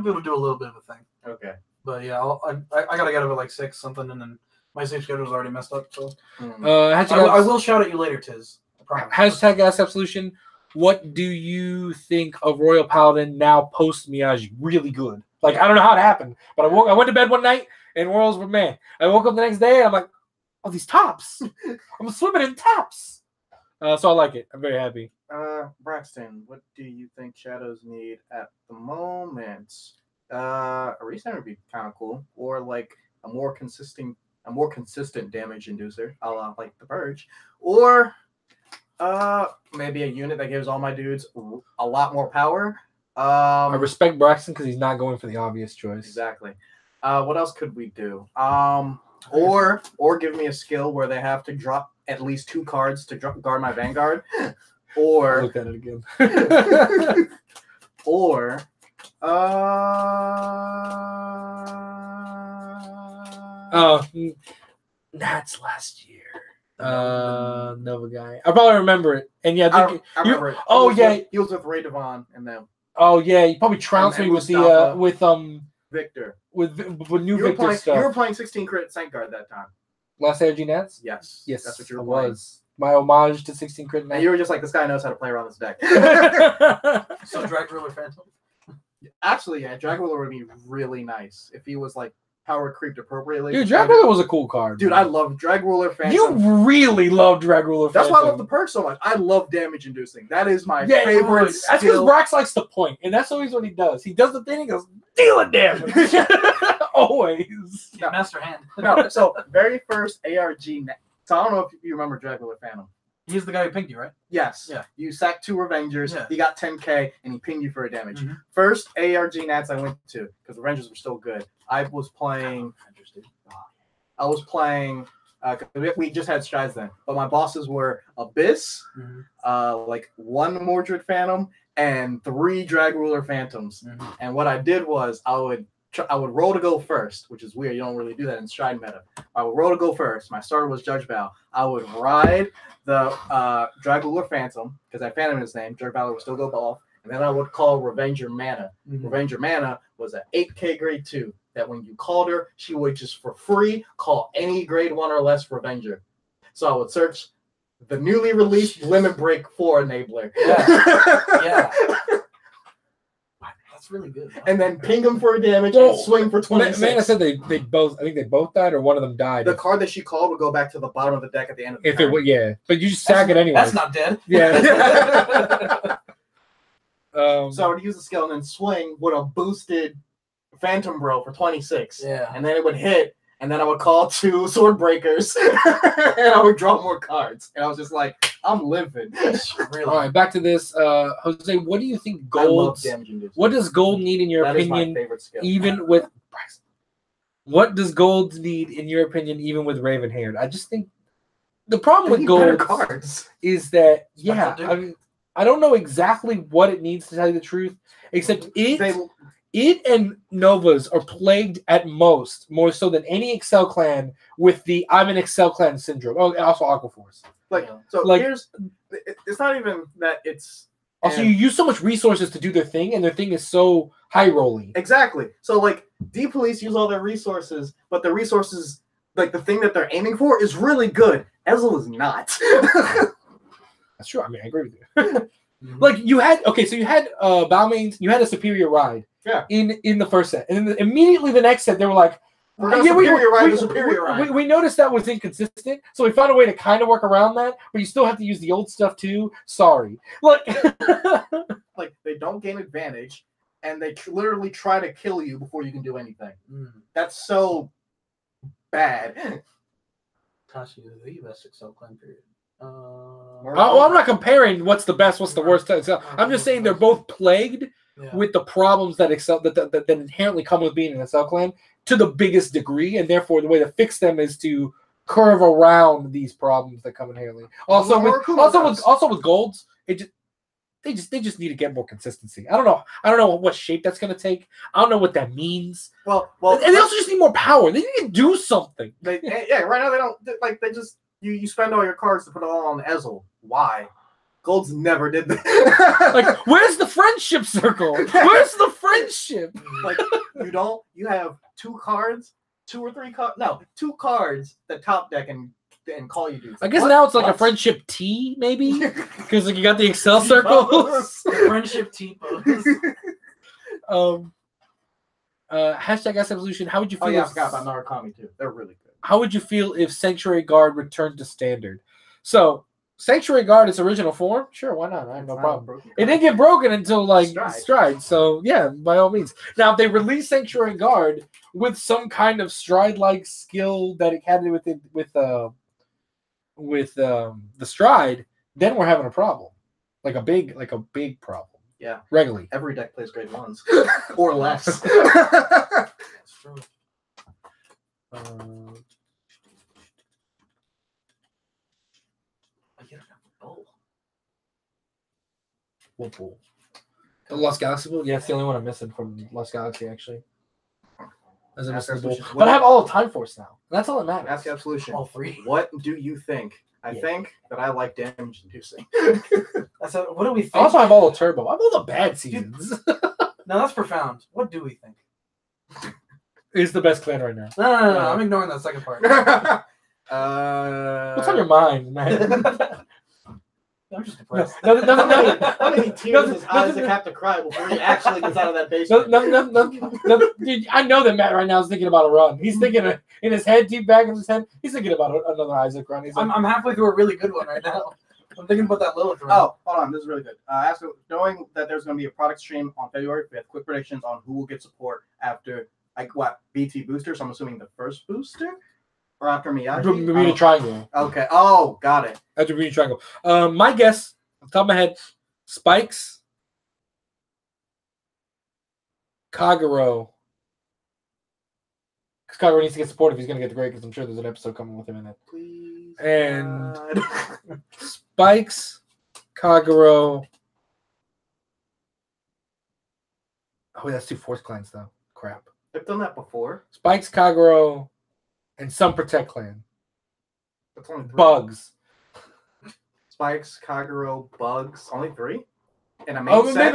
be able to do a little bit of a thing. Okay. But yeah, I gotta get up at like 6 something, and then my sleep schedule's already messed up. So I will shout at you later, Tiz. I promise. Hashtag Ask Absolution. What do you think of Royal Paladin now post Miyagi? Really good. Like I don't know how it happened, but I went to bed one night and Royals were man. I woke up the next day and I'm like, oh, these tops. I'm swimming in tops. So I like it. I'm very happy. Braxton, what do you think Shadows need at the moment? A reset would be kind of cool, or like a more consistent damage inducer, a la like the Purge, or maybe a unit that gives all my dudes a lot more power. I respect Braxton because he's not going for the obvious choice. Exactly. What else could we do? Or give me a skill where they have to drop at least 2 cards to guard my Vanguard. Or look at it again. Or that's last year. Nova guy. I probably remember it. And yeah, I remember it. Oh yeah, he was with Ray Devon and then. Oh yeah, you probably trounced me with Mustafa, the Victor with new Victor stuff. You were playing 16 crit Vanguard that time. Last ARG Nats? Yes. Yes, that's what you were playing. Was my homage to 16 crit Nats. And you were just like, this guy knows how to play around this deck. So Drag Ruler Phantom. Actually, yeah, Drag Ruler would be really nice if he was like power creeped appropriately. Dude, Drag Ruler was a cool card. Dude, I love Drag Ruler Phantom. You really love Drag Ruler Phantom. That's why I love the perk so much. I love damage inducing. That is my favorite skill. That's because Brax likes the point, and that's always what he does. He does the thing, he goes, dealing damage. Always. Yeah, Master Hand. No, so very first ARG. So I don't know if you remember Drag Ruler Phantom. He's the guy who pinged you, right? Yes. Yeah. You sacked 2 Revengers. Yeah. He got 10k, and he pinged you for a damage. First ARG Nats I went to because Revengers were still good. I was playing. We just had strides then, but my bosses were Abyss, like 1 Mordred Phantom, and 3 Drag Ruler Phantoms. And what I did was I would roll to go first, which is weird. You don't really do that in stride meta. I would roll to go first. My starter was Judge Val. I would ride the Drag Ruler Phantom because I Phantom his name. Judge Val would still go off, and then I would call Revenger Mana. Revenger Mana was an 8k grade 2. That when you called her, she would just for free call any grade 1 or less Revenger. So I would search the newly released Limit Break 4 enabler. Yeah. That's really good. Huh? And then ping them for a damage and swing for 26. Man, I said they both. I think they both died, or one of them died. The card that she called would go back to the bottom of the deck at the end of the turn. If it would, yeah. But you just sack it anyway. That's not dead. Yeah. So I would use the skill and then swing with a boosted Phantom Bro for 26. Yeah. And then it would hit, and then I would call 2 Sword Breakers, and I would draw more cards. And I was just like, I'm living. Really. All right, back to this. Jose, what do you think gold? What does gold need in your opinion? Even with what does gold need in your opinion? Even with Ravenhair, I just think the problem with gold cards is that I don't know exactly what it needs to tell you the truth, except it and Novas are plagued at most, more so than any Excel clan, with the I'm an Excel clan syndrome. Oh, and also Aquaforce. It's not even that it's. Also, you use so much resources to do their thing, and their thing is so high rolling. Exactly. So, like, D-Police use all their resources, but the resources, like, the thing that they're aiming for is really good. Ezel is not. That's true. I mean, I agree with you. Like, you had Balmain's, you had a superior ride. Yeah. In the first set, and then immediately the next set they were like, we noticed that was inconsistent, so we found a way to kind of work around that, but you still have to use the old stuff too. Sorry, like they don't gain advantage, and they literally try to kill you before you can do anything. That's so bad. Tashi is the best Excel clan period. I'm not comparing what's the best, what's the worst. I'm just saying they're both plagued with the problems that Excel that inherently come with being an Excel clan to the biggest degree, and therefore the way to fix them is to curve around these problems that come inherently. Also with golds, they just need to get more consistency. I don't know what shape that's going to take. I don't know what that means. Well, and they also just need more power. They need to do something. Right now they don't like. They just you spend all your cards to put it all on Ezel. Why? Golds never did that. Like, where's the friendship circle? Where's the friendship? Like, you have 2 cards, 2 or 3 cards. No, 2 cards that top deck and call you dudes. I guess now it's like a friendship T, maybe? Because like you got the Excel circles. Friendship T pose. Hashtag Absolution. How would you feel? Oh yeah, I forgot about Narukami too. They're really good. How would you feel if Sanctuary Guard returned to standard? So Sanctuary Guard its original form, sure, why not? I have no problem. It didn't get broken until like Stride, so yeah, by all means. Now if they release Sanctuary Guard with some kind of Stride-like skill that it had with the Stride, then we're having a problem, like a big problem. Yeah, regularly. Every deck plays grade 1s or less. That's true. What pool? The Lost Galaxy pool? Yeah, it's the only one I'm missing from Lost Galaxy, actually. as a Ask missable. Absolution. But I have all of Time Force now. That's all that matters. Ask Absolution. All three. What do you think? I Yeah. think that I like damage inducing. What do we think? I also have all of Turbo. I have all the bad seasons. No, that's profound. What do we think? It's the best clan right now. No. I'm ignoring that second part. What's on your mind, man? I'm just depressed. How many tears his eyes have to cry before he actually gets out of that basement? No. Dude, I know that Matt right now is thinking about a run. He's thinking in his head, deep back in his head, he's thinking about another Isaac run. He's like, I'm halfway through a really good one right now. I'm thinking about that Lilith run. Oh, hold on. This is really good. Knowing that there's going to be a product stream on February, we have quick predictions on who will get support after, BT booster. So I'm assuming the first booster? Or after Miyagi? Bermuda Triangle. Okay. Oh, got it. After Bermuda Triangle. My guess, off the top of my head, Spikes, Kagero. Because Kagero needs to get support if he's going to get the grade, because I'm sure there's an episode coming with him in it. Please. And Spikes, Kagero. Oh, wait, that's 2 Force clans, though. Crap. I've done that before. Spikes, Kagero, and some Protect clan. That's only 3. Bugs. Spikes, Kagero, Bugs. Only 3? And a main set?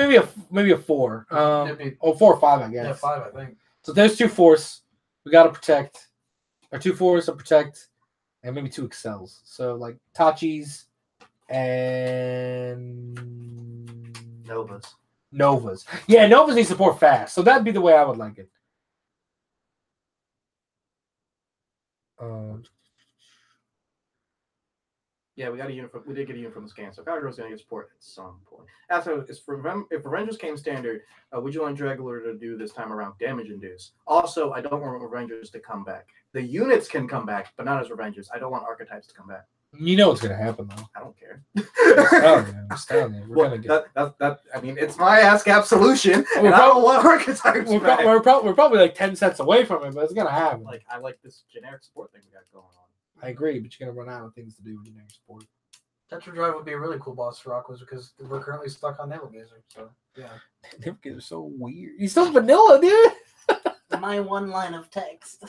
maybe a 4. 4 or 5, I guess. Yeah, 5, I think. So there's 2 Force. We got to Protect. Or 2 Force, a Protect, and maybe 2 Excels. So, like, Tachis and Novas. Yeah, Novas need support fast. So that'd be the way I would like it. Yeah, we got a unit from. We did get a unit from the scan, so Kagero's gonna get support at some point. Also, if Revengers came standard, would you want Irregular to do this time around damage induce? Also, I don't want Revengers to come back. The units can come back, but not as Revengers. I don't want archetypes to come back. You know what's gonna happen though. I don't care. I'm just telling you, we're gonna get. That. I mean, it's my Ask Absolution, Well, and I don't want archetypes back. We're probably like 10 sets away from it, but it's gonna happen. Like, I like this generic support thing we got going on. I agree, but you're gonna run out of things to do with generic support. Tetra Drive would be a really cool boss for Aquas because we're currently stuck on Naval Gazer. So yeah, Naval Gazer are so weird. He's still vanilla, dude. My one line of text.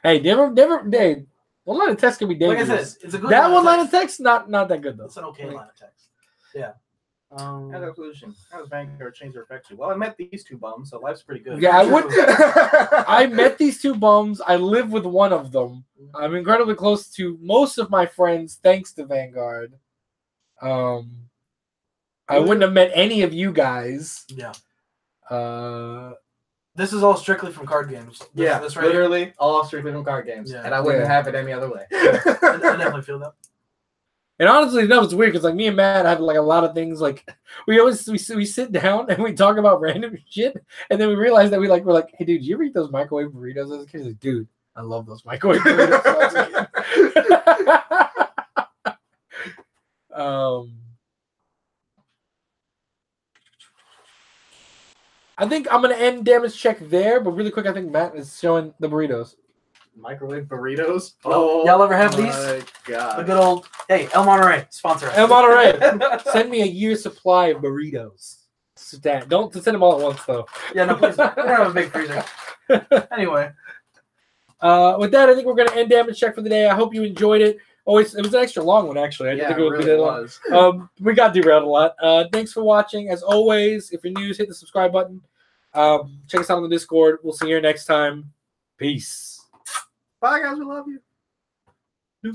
Hey, never. Hey, one line of text can be dangerous. Like I said, it's a good. That one line of text, not that good though. It's an okay line of text. Yeah. How's Absolution? How does Vanguard change their effects? Well, I met these 2 bums, so life's pretty good. Yeah, I would. I met these 2 bums. I live with one of them. I'm incredibly close to most of my friends, thanks to Vanguard. I wouldn't have met any of you guys. Yeah. This This is all strictly from card games. This right literally all strictly from card games, and I wouldn't have it any other way. I definitely feel that. And honestly, no, it's weird because like me and Matt have like a lot of things. Like we sit down and we talk about random shit, and then we realize that we're like, hey, dude, you ever eat those microwave burritos as a kid? He's like, dude, I love those microwave burritos. I think I'm gonna end damage check there, but really quick, I think Matt is showing the burritos. Microwave burritos. Oh, y'all ever have these? My God. The good old El Monterey sponsor us. El Monterey, send me a year's supply of burritos. Don't send them all at once though. Yeah, no, please. We don't have a big freezer. Anyway, with that, I think we're gonna end damage check for the day. I hope you enjoyed it. Oh, it was an extra long one actually. I didn't think it would be that long. We got derailed a lot. Thanks for watching. As always, if you're new, hit the subscribe button. Check us out on the Discord. We'll see you here next time. Peace. Bye, guys. We love you.